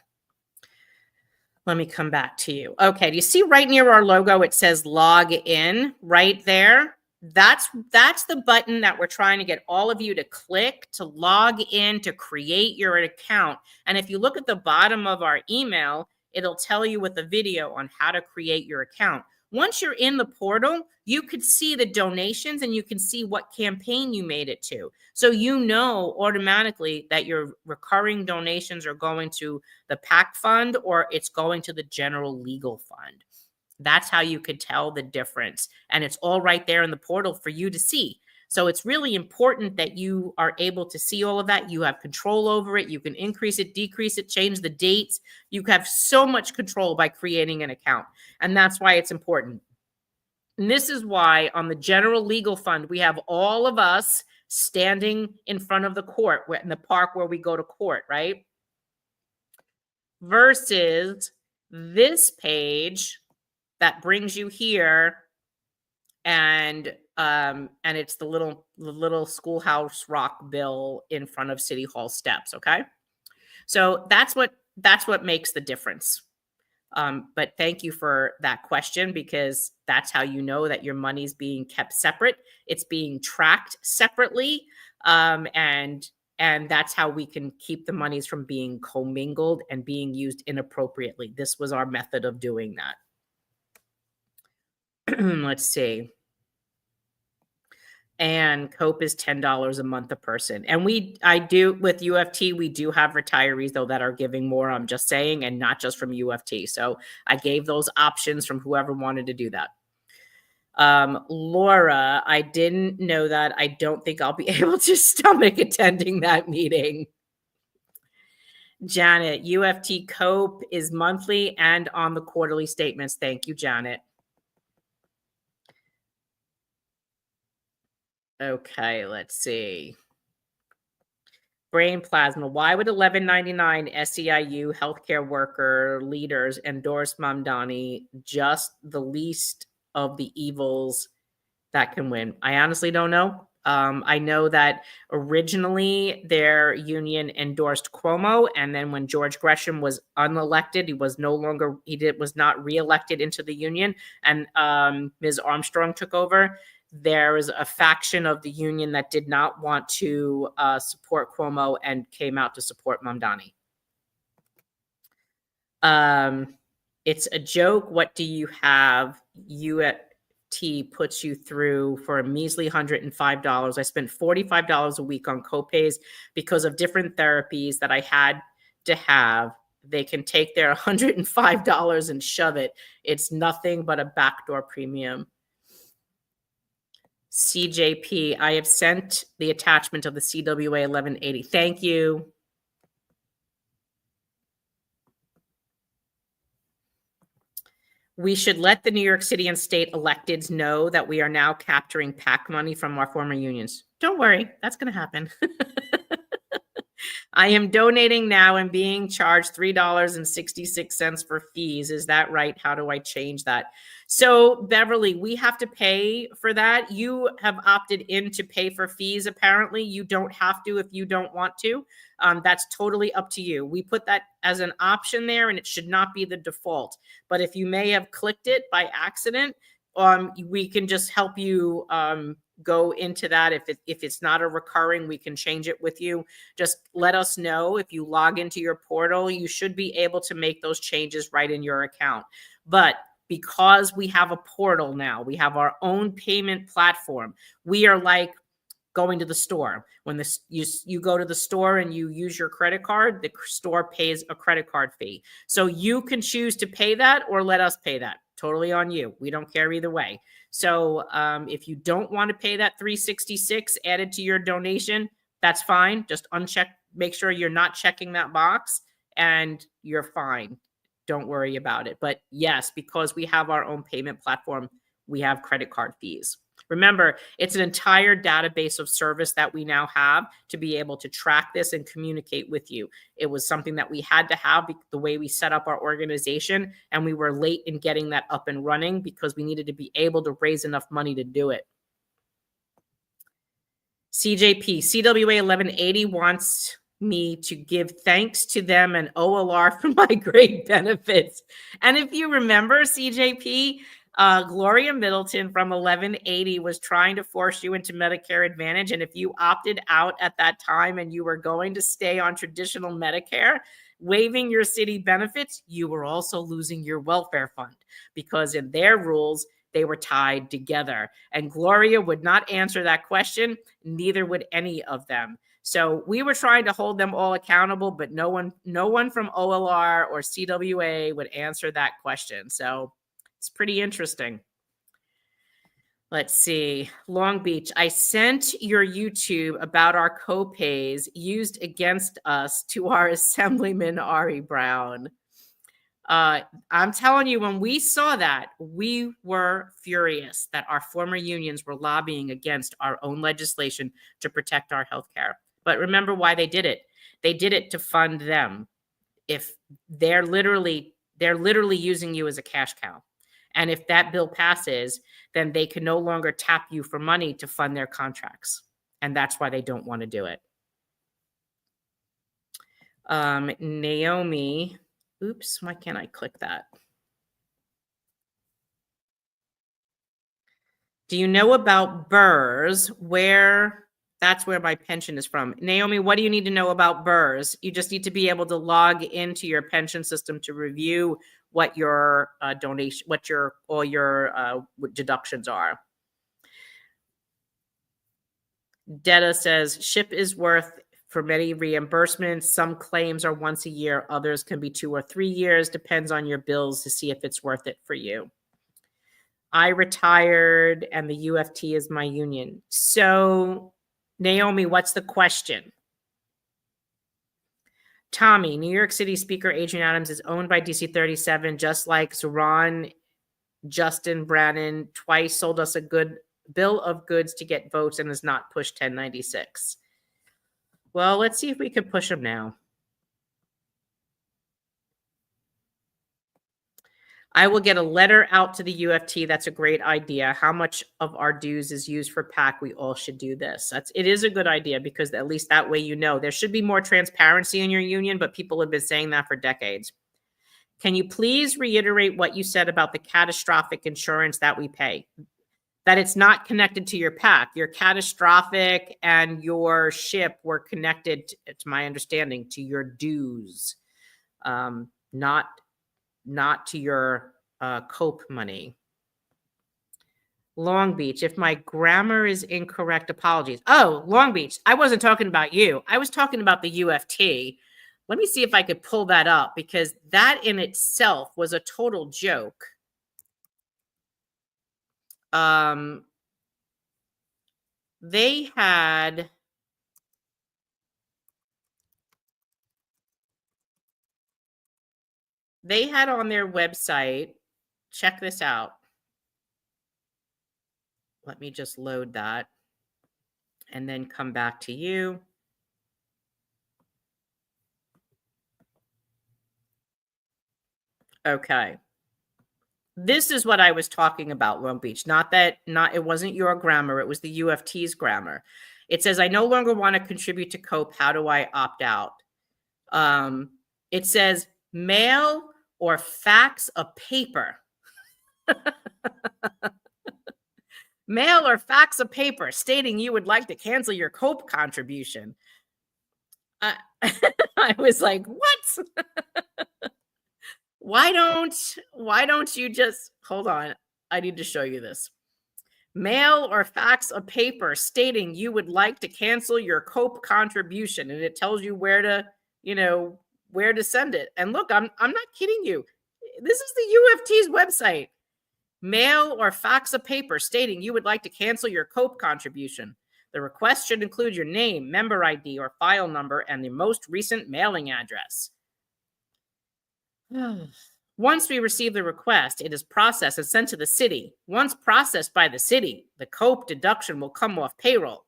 Let me come back to you. Okay, do you see right near our logo, it says log in right there? That's the button that we're trying to get all of you to click to log in, to create your account. And if you look at the bottom of our email, it'll tell you with a video on how to create your account. Once you're in the portal, you could see the donations and you can see what campaign you made it to. So you know automatically that your recurring donations are going to the PAC fund or it's going to the general legal fund. That's how you could tell the difference. And it's all right there in the portal for you to see. So it's really important that you are able to see all of that. You have control over it. You can increase it, decrease it, change the dates. You have so much control by creating an account. And that's why it's important. And this is why on the general legal fund, we have all of us standing in front of the court, in the park where we go to court, right? Versus this page that brings you here, and it's the little schoolhouse rock bill in front of City Hall steps. Okay, so that's what makes the difference. But thank you for that question, because that's how you know that your money's being kept separate. It's being tracked separately, and that's how we can keep the monies from being commingled and being used inappropriately. This was our method of doing that. Let's see. And COPE is $10 a month a person. And I do with UFT, we do have retirees though that are giving more, I'm just saying, and not just from UFT. So I gave those options from whoever wanted to do that. Laura, I didn't know that. I don't think I'll be able to stomach attending that meeting. Janet, UFT COPE is monthly and on the quarterly statements. Thank you, Janet. Okay, let's see. Brain plasma. Why would 1199 SEIU healthcare worker leaders endorse Mamdani? Just the least of the evils that can win. I honestly don't know. I know that originally their union endorsed Cuomo, and then when George Gresham was unelected, he was not reelected into the union, and Ms. Armstrong took over. There was a faction of the union that did not want to support Cuomo and came out to support Mamdani. It's a joke. What do you have? UFT puts you through for a measly $105. I spent $45 a week on copays because of different therapies that I had to have. They can take their $105 and shove it. It's nothing but a backdoor premium. CJP, I have sent the attachment of the CWA 1180. Thank you. We should let the New York City and state electeds know that we are now capturing PAC money from our former unions. Don't worry, that's going to happen. I am donating now and being charged $3.66 for fees. Is that right? How do I change that? So, Beverly, we have to pay for that. You have opted in to pay for fees, apparently. You don't have to if you don't want to. That's totally up to you. We put that as an option there, and it should not be the default. But if you may have clicked it by accident, we can just help you go into that. If it's not a recurring, we can change it with you. Just let us know. If you log into your portal, you should be able to make those changes right in your account. But because we have a portal now, we have our own payment platform. We are like going to the store. When you go to the store and you use your credit card, the store pays a credit card fee. So you can choose to pay that or let us pay that. Totally on you. We don't care either way. So if you don't want to pay that $366 added to your donation, that's fine. Just uncheck, make sure you're not checking that box, and you're fine. Don't worry about it. But yes, because we have our own payment platform, we have credit card fees. Remember, it's an entire database of service that we now have to be able to track this and communicate with you. It was something that we had to have the way we set up our organization, and we were late in getting that up and running because we needed to be able to raise enough money to do it. CJP, CWA 1180 wants me to give thanks to them and OLR for my great benefits. And if you remember, CJP, Gloria Middleton from 1180 was trying to force you into Medicare Advantage. And if you opted out at that time and you were going to stay on traditional Medicare, waiving your city benefits, you were also losing your welfare fund, because in their rules, they were tied together. And Gloria would not answer that question. Neither would any of them. So we were trying to hold them all accountable, but no one from OLR or CWA would answer that question. So it's pretty interesting. Let's see. Long Beach. I sent your YouTube about our copays used against us to our Assemblyman Ari Brown. I'm telling you, when we saw that, we were furious that our former unions were lobbying against our own legislation to protect our health care. But remember why they did it. They did it to fund them. If they're literally using you as a cash cow. And if that bill passes, then they can no longer tap you for money to fund their contracts. And that's why they don't want to do it. Naomi, oops, why can't I click that? Do you know about BRRRS? That's where my pension is from. Naomi, what do you need to know about BRRRS? You just need to be able to log into your pension system to review what your donation, all your deductions are. Detta says, SHIP is worth for many reimbursements. Some claims are once a year. Others can be 2 or 3 years. Depends on your bills to see if it's worth it for you. I retired and the UFT is my union. So, Naomi, what's the question? Tommy, New York City Speaker Adrian Adams is owned by DC 37, just like Zoran Justin Brannon twice sold us a good bill of goods to get votes and has not pushed 1096. Well, let's see if we can push him now. I will get a letter out to the UFT. That's a great idea. How much of our dues is used for PAC? We all should do this. It is a good idea, because at least that way you know. There should be more transparency in your union, but people have been saying that for decades. Can you please reiterate what you said about the catastrophic insurance that we pay? That it's not connected to your PAC. Your catastrophic and your SHIP were connected, to my understanding, to your dues, not to your COPE money. Long Beach, if my grammar is incorrect, apologies. Oh, Long Beach, I wasn't talking about you. I was talking about the UFT. Let me see if I could pull that up, because that in itself was a total joke. They had on their website, check this out. Let me just load that and then come back to you. Okay. This is what I was talking about, Long Beach. It wasn't your grammar. It was the UFT's grammar. It says, I no longer want to contribute to COPE. How do I opt out? It says, mail or fax a paper. Mail or fax a paper stating you would like to cancel your COPE contribution. I was like, what? Why don't you just, hold on. I need to show you this. Mail or fax a paper stating you would like to cancel your COPE contribution. And it tells you where to send it. And look, I'm not kidding you. This is the UFT's website. Mail or fax a paper stating you would like to cancel your COPE contribution. The request should include your name, member ID, or file number, and the most recent mailing address. Once we receive the request, it is processed and sent to the city. Once processed by the city, the COPE deduction will come off payroll,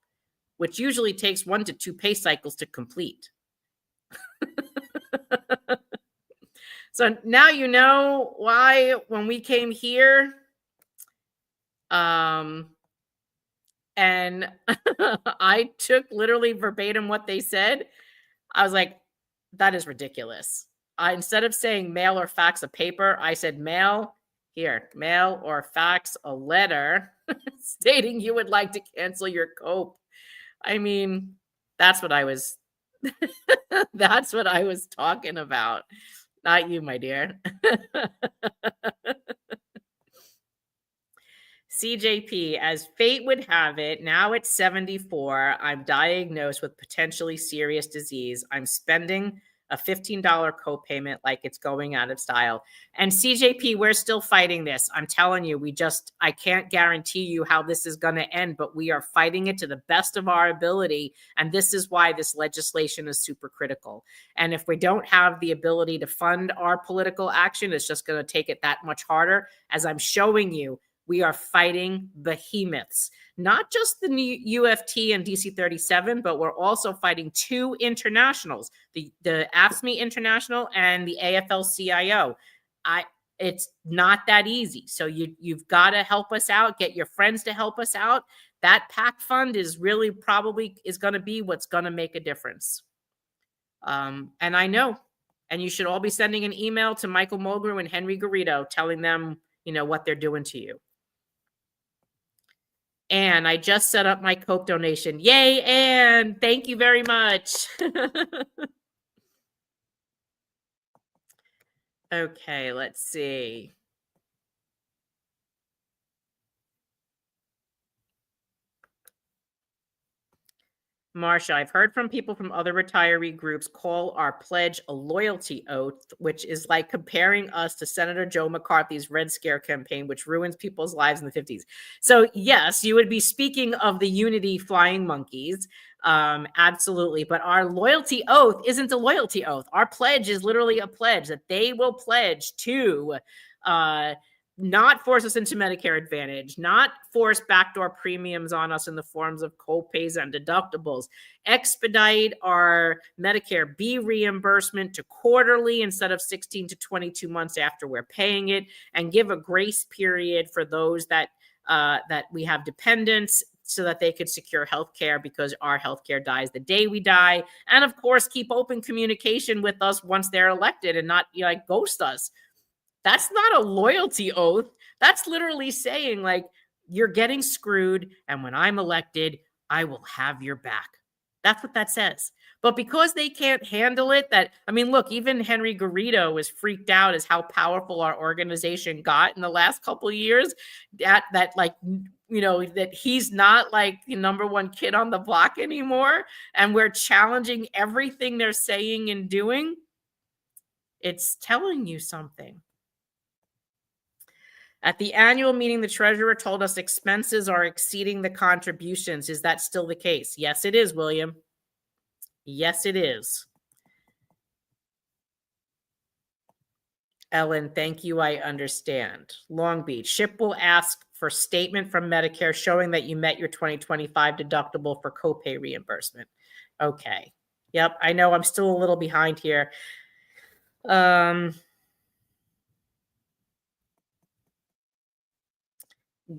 which usually takes 1 to 2 pay cycles to complete. So now you know why when we came here, and I took literally verbatim what they said, I was like, that is ridiculous. Instead of saying mail or fax a paper, I said mail or fax a letter stating you would like to cancel your COPE. I mean, that's what I was that's what I was talking about. Not you, my dear. CJP, as fate would have it, now at 74, I'm diagnosed with potentially serious disease. I'm spending a $15 copayment like it's going out of style. And CJP, we're still fighting this. I'm telling you, I can't guarantee you how this is going to end, but we are fighting it to the best of our ability. And this is why this legislation is super critical. And if we don't have the ability to fund our political action, it's just going to take it that much harder. As I'm showing you, we are fighting behemoths, not just the UFT and DC 37, but we're also fighting 2 internationals, the AFSCME International and the AFL-CIO. It's not that easy. So you've got to help us out, get your friends to help us out. That PAC fund is really probably is going to be what's going to make a difference. And I know, and you should all be sending an email to Michael Mulgrew and Henry Garrido telling them, what they're doing to you. And I just set up my COPE donation. Yay, Anne! Thank you very much. Okay, let's see. Marsha, I've heard from people from other retiree groups call our pledge a loyalty oath, which is like comparing us to Senator Joe McCarthy's Red Scare campaign, which ruins people's lives in the 50s. So yes, you would be speaking of the Unity Flying Monkeys. Absolutely. But our loyalty oath isn't a loyalty oath. Our pledge is literally a pledge that they will pledge to not force us into Medicare Advantage, not force backdoor premiums on us in the forms of co-pays and deductibles, expedite our Medicare B reimbursement to quarterly instead of 16 to 22 months after we're paying it, and give a grace period for those that we have dependents so that they could secure health care because our health care dies the day we die. And of course, keep open communication with us once they're elected and not ghost us. That's not a loyalty oath. That's literally saying you're getting screwed. And when I'm elected, I will have your back. That's what that says. But because they can't handle it, look, even Henry Garrido was freaked out as how powerful our organization got in the last couple of years, that he's not the number one kid on the block anymore. And we're challenging everything they're saying and doing. It's telling you something. At the annual meeting, the treasurer told us expenses are exceeding the contributions. Is that still the case? Yes, it is, William. Yes, it is. Ellen, thank you. I understand. Long Beach. SHIP will ask for statement from Medicare showing that you met your 2025 deductible for copay reimbursement. Okay. Yep. I know I'm still a little behind here.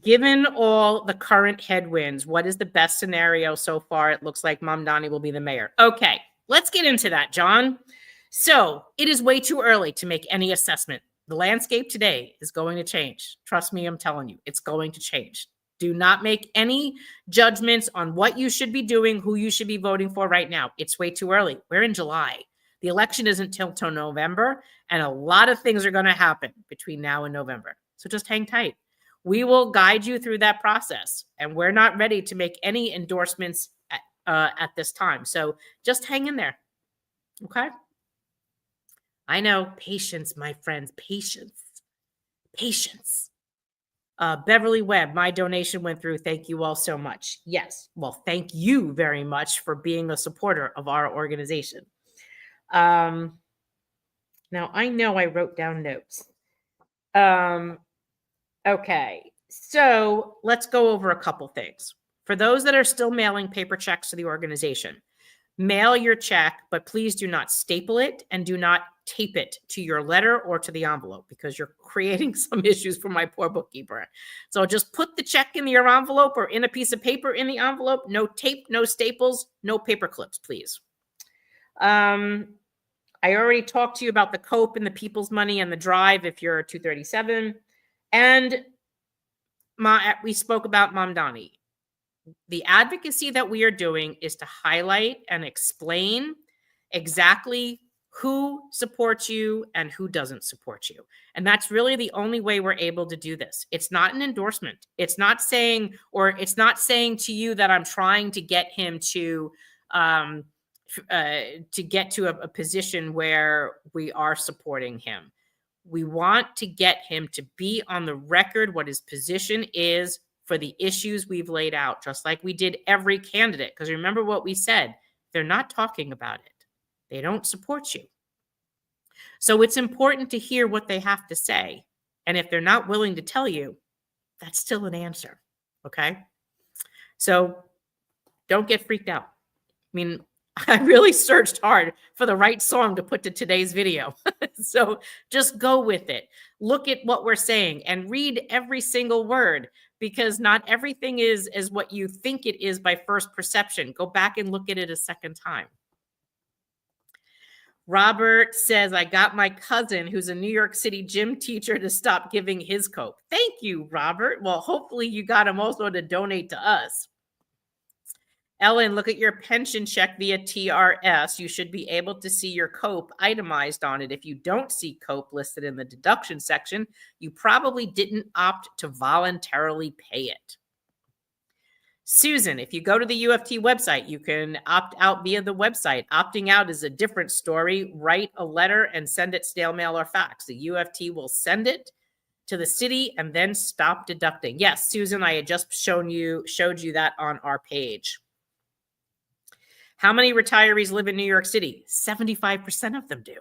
Given all the current headwinds, what is the best scenario so far? It looks like Mamdani will be the mayor. Okay, let's get into that, John. So it is way too early to make any assessment. The landscape today is going to change. Trust me, I'm telling you, it's going to change. Do not make any judgments on what you should be doing, who you should be voting for right now. It's way too early. We're in July. The election isn't till November, and a lot of things are going to happen between now and November. So just hang tight. We will guide you through that process, and we're not ready to make any endorsements at this time. So just hang in there, okay? I know, patience, my friends, patience, patience. Beverly Webb, my donation went through. Thank you all so much. Yes. Well, thank you very much for being a supporter of our organization. Now, I know I wrote down notes. Okay. So let's go over a couple things. For those that are still mailing paper checks to the organization, mail your check, but please do not staple it and do not tape it to your letter or to the envelope because you're creating some issues for my poor bookkeeper. So just put the check in your envelope or in a piece of paper in the envelope. No tape, no staples, no paper clips, please. I already talked to you about the COPE and the People's Money and the Drive if you're 237. And we spoke about Mamdani. The advocacy that we are doing is to highlight and explain exactly who supports you and who doesn't support you. And that's really the only way we're able to do this. It's not an endorsement. It's not saying to you that I'm trying to get him to get to a position where we are supporting him. We want to get him to be on the record what his position is for the issues we've laid out, just like we did every candidate. Because remember what we said, they're not talking about it. They don't support you. So it's important to hear what they have to say. And if they're not willing to tell you, that's still an answer. Okay? So don't get freaked out. I mean, I really searched hard for the right song to put to today's video. So just go with it. Look at what we're saying and read every single word, because not everything is what you think it is by first perception. Go back and look at it a second time. Robert says, I got my cousin, who's a New York City gym teacher, to stop giving his cope. Thank you, Robert. Well, hopefully you got him also to donate to us. Ellen, look at your pension check via TRS. You should be able to see your COPE itemized on it. If you don't see COPE listed in the deduction section, you probably didn't opt to voluntarily pay it. Susan, if you go to the UFT website, you can opt out via the website. Opting out is a different story. Write a letter and send it snail mail or fax. The UFT will send it to the city and then stop deducting. Yes, Susan, I had just showed you that on our page. How many retirees live in New York City? 75% of them do.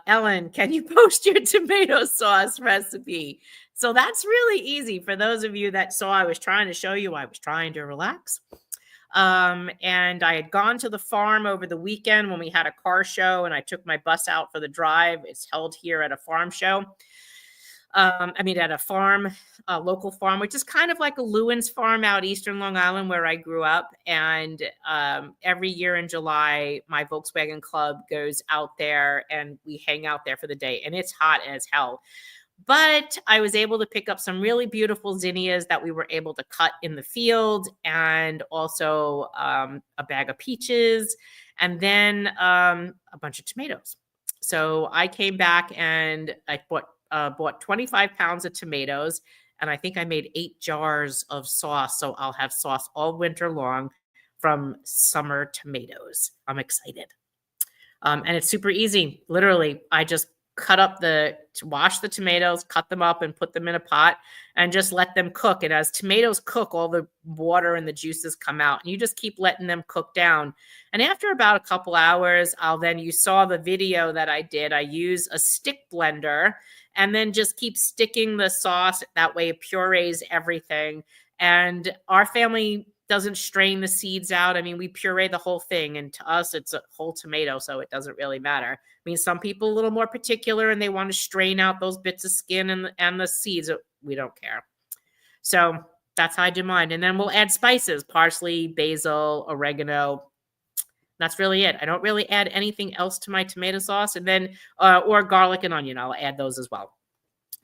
Ellen, can you post your tomato sauce recipe? So that's really easy. For those of you that saw, I was trying to show you, I was trying to relax. And I had gone to the farm over the weekend when we had a car show, and I took my bus out for the drive. It's held here at a farm show. At a farm, a local farm, which is kind of like a Lewin's farm out Eastern Long Island where I grew up. And every year in July, my Volkswagen Club goes out there and we hang out there for the day. And it's hot as hell. But I was able to pick up some really beautiful zinnias that we were able to cut in the field, and also a bag of peaches, and then a bunch of tomatoes. So I came back and I bought 25 pounds of tomatoes, and I think I made 8 jars of sauce. So I'll have sauce all winter long from summer tomatoes. I'm excited. And it's super easy. Literally, I just wash the tomatoes, cut them up and put them in a pot and just let them cook. And as tomatoes cook, all the water and the juices come out, and you just keep letting them cook down. And after about a couple hours, you saw the video that I did. I use a stick blender and then just keep sticking the sauce. That way it purees everything. And our family doesn't strain the seeds out. I mean, we puree the whole thing. And to us, it's a whole tomato, so it doesn't really matter. I mean, some people a little more particular and they want to strain out those bits of skin and the seeds. We don't care. So that's how I do mine. And then we'll add spices, parsley, basil, oregano. That's really it. I don't really add anything else to my tomato sauce. And then, or garlic and onion, I'll add those as well.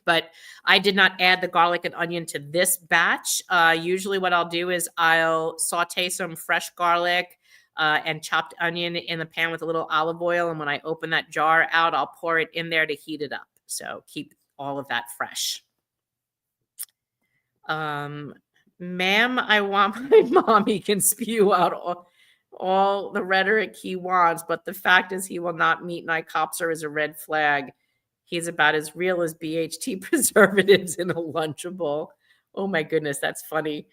But I did not add the garlic and onion to this batch. Usually what I'll do is I'll saute some fresh garlic and chopped onion in the pan with a little olive oil. And when I open that jar out, I'll pour it in there to heat it up. So keep all of that fresh. Ma'am, I want my mommy can spew out all the rhetoric he wants, but the fact is he will not meet NICOPSR is a red flag. He's about as real as BHT preservatives in a Lunchable. Oh my goodness, that's funny.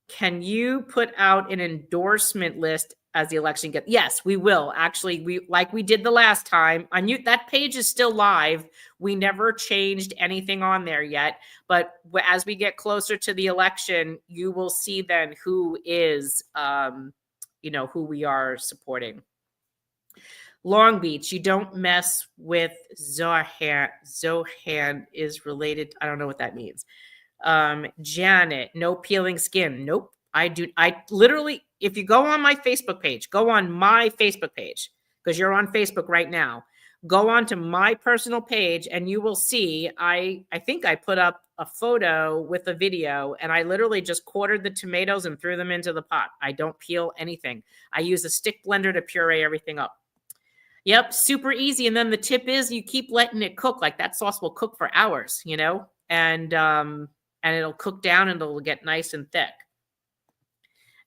Can you put out an endorsement list as the election gets? Yes, we will. Actually, we did the last time. That page is still live. We never changed anything on there yet. But as we get closer to the election, you will see then who is, who we are supporting. Long Beach, you don't mess with Zohan. Zohan is related. I don't know what that means. Janet, no peeling skin. Nope. I literally, if you go on my Facebook page, because you're on Facebook right now. Go on to my personal page and you will see, I think I put up a photo with a video and I literally just quartered the tomatoes and threw them into the pot. I don't peel anything. I use a stick blender to puree everything up. Yep, super easy. And then the tip is you keep letting it cook. Like that sauce will cook for hours, and it'll cook down and it'll get nice and thick.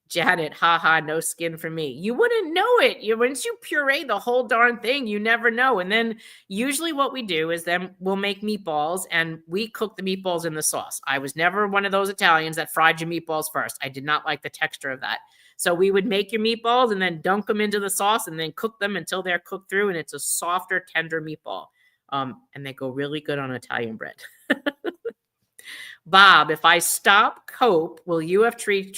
Janet, haha, no skin for me. You wouldn't know it. Once you puree the whole darn thing, you never know. And then usually what we do is then we'll make meatballs and we cook the meatballs in the sauce. I was never one of those Italians that fried your meatballs first. I did not like the texture of that. So we would make your meatballs and then dunk them into the sauce and then cook them until they're cooked through and it's a softer, tender meatball. And they go really good on Italian bread. Bob, if I stop cope, will UFT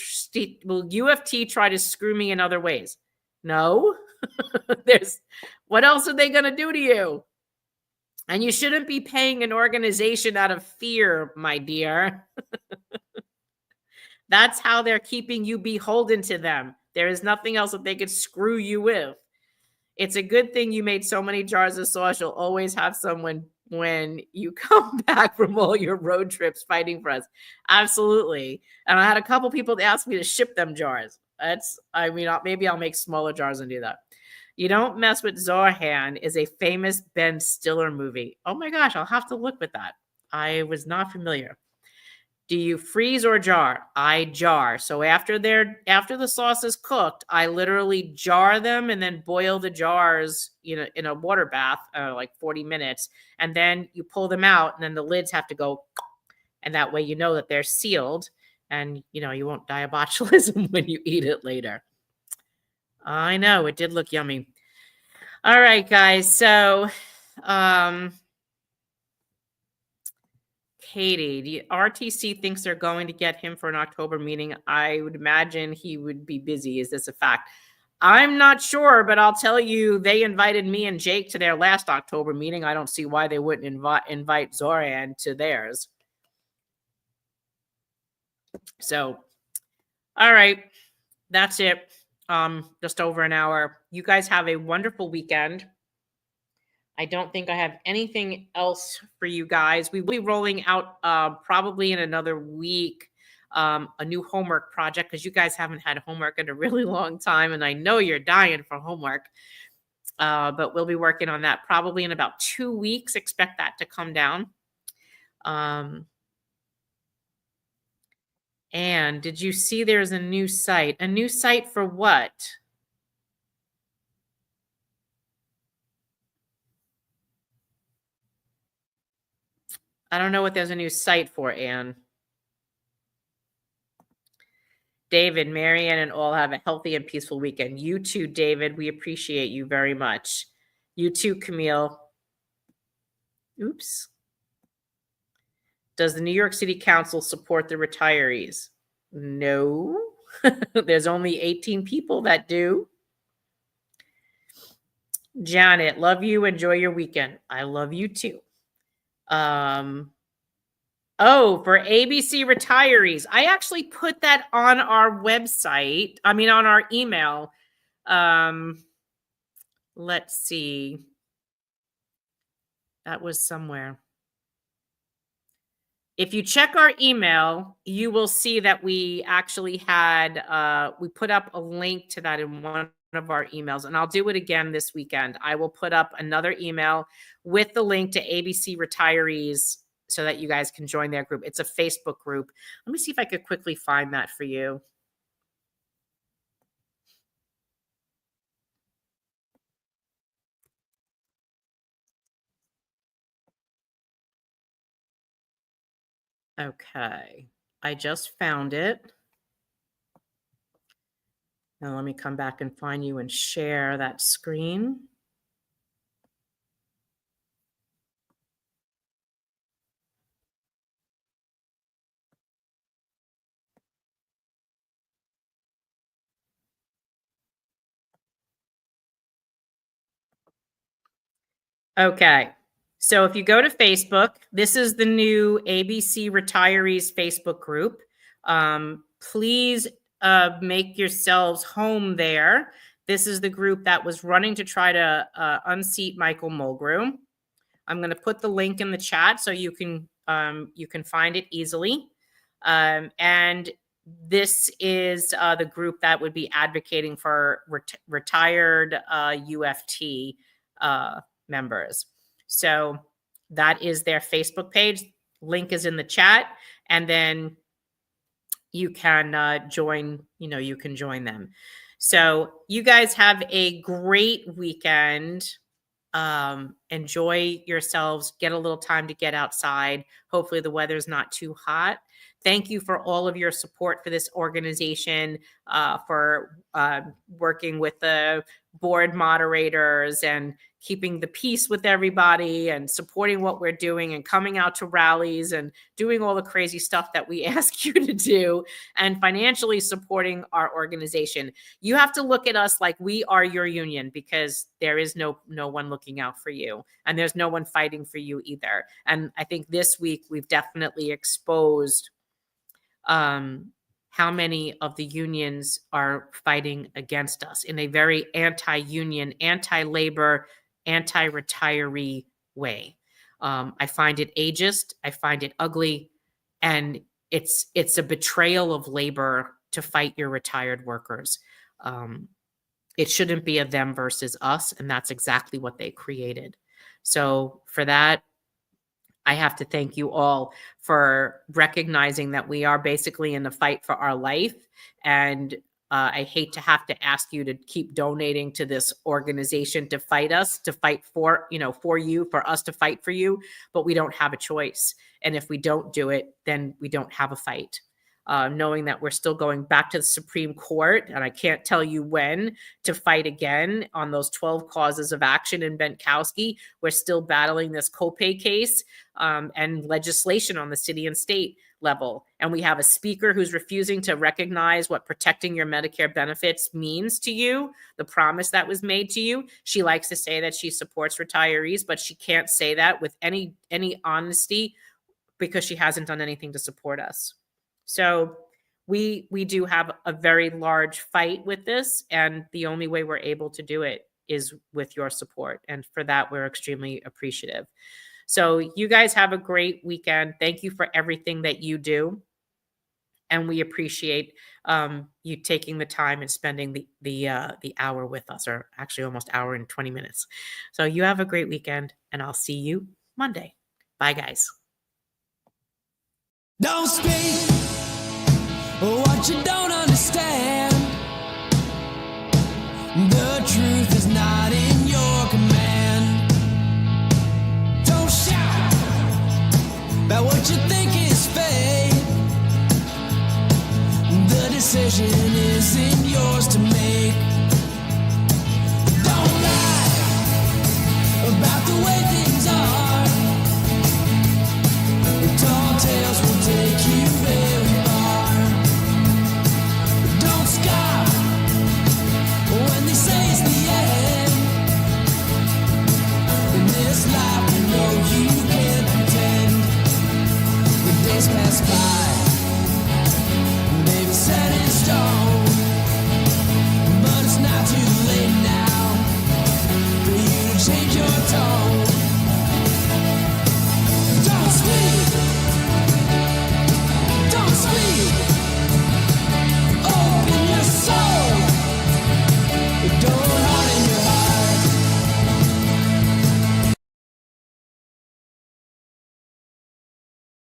try to screw me in other ways? No. What else are they going to do to you? And you shouldn't be paying an organization out of fear, my dear. That's how they're keeping you beholden to them. There is nothing else that they could screw you with. It's a good thing you made so many jars of sauce. You'll always have someone when you come back from all your road trips fighting for us. Absolutely. And I had a couple people that asked me to ship them jars. Maybe I'll make smaller jars and do that. You Don't Mess with Zohan is a famous Ben Stiller movie. Oh my gosh, I'll have to look at that. I was not familiar. Do you freeze or jar? I jar. So after the sauce is cooked, I literally jar them and then boil the jars, in a water bath, like 40 minutes. And then you pull them out and then the lids have to go. And that way, that they're sealed and, you won't die of botulism when you eat it later. I know it did look yummy. All right, guys. So, Katie, the RTC thinks they're going to get him for an October meeting. I would imagine he would be busy. Is this a fact? I'm not sure, but I'll tell you, they invited me and Jake to their last October meeting. I don't see why they wouldn't invite Zoran to theirs. So, all right, that's it. Just over an hour. You guys have a wonderful weekend. I don't think I have anything else for you guys. We will be rolling out probably in another week a new homework project because you guys haven't had homework in a really long time, and I know you're dying for homework. But we'll be working on that probably in about 2 weeks. Expect that to come down. And did you see there's a new site? A new site for what? I don't know what there's a new site for, Anne. David, Marianne, and all have a healthy and peaceful weekend. You too, David. We appreciate you very much. You too, Camille. Oops. Does the New York City Council support the retirees? No. There's only 18 people that do. Janet, love you. Enjoy your weekend. I love you too. Oh, for ABC retirees. I actually put that on our website. On our email. Let's see. That was somewhere. If you check our email, you will see that we actually had, we put up a link to that in one of our emails, and I'll do it again this weekend. I will put up another email with the link to ABC retirees so that you guys can join their group. It's a Facebook group. Let me see if I could quickly find that for you. Okay, I just found it. Now let me come back and find you and share that screen. Okay. So if you go to Facebook, this is the new ABC Retirees Facebook group. Please make yourselves home there. This is the group that was running to try to unseat Michael Mulgrew. I'm going to put the link in the chat so you can find it easily. And this is the group that would be advocating for retired UFT members. So that is their Facebook page. Link is in the chat, and then you can join. You can join them. So you guys have a great weekend. Enjoy yourselves. Get a little time to get outside. Hopefully the weather's not too hot. Thank you for all of your support for this organization, for working with the board moderators and keeping the peace with everybody and supporting what we're doing and coming out to rallies and doing all the crazy stuff that we ask you to do and financially supporting our organization. You have to look at us like we are your union, because there is no one looking out for you, and there's no one fighting for you either. And I think this week we've definitely exposed how many of the unions are fighting against us in a very anti-union, anti-labor, anti-retiree way. I find it ageist. I find it ugly. And it's a betrayal of labor to fight your retired workers. It shouldn't be a them versus us. And that's exactly what they created. So for that, I have to thank you all for recognizing that we are basically in the fight for our life. And I hate to have to ask you to keep donating to this organization to fight us, to fight for you, for us to fight for you, but we don't have a choice. And if we don't do it, then we don't have a fight. Knowing that we're still going back to the Supreme Court, and I can't tell you when, to fight again on those 12 causes of action in Benkowski. We're still battling this copay case and legislation on the city and state level. And we have a speaker who's refusing to recognize what protecting your Medicare benefits means to you, the promise that was made to you. She likes to say that she supports retirees, but she can't say that with any honesty, because she hasn't done anything to support us. So we do have a very large fight with this, and the only way we're able to do it is with your support. And for that, we're extremely appreciative. So you guys have a great weekend. Thank you for everything that you do. And we appreciate you taking the time and spending the hour with us, or actually almost hour and 20 minutes. So you have a great weekend, and I'll see you Monday. Bye, guys. Don't speak what you don't understand. The truth is not in your command. Don't shout about what you think is fake. The decision isn't yours to make. Don't lie about the way things are. The tall tales will take you very far. Don't scoff when they say it's the end. In this life, you know you can't pretend. The days pass by.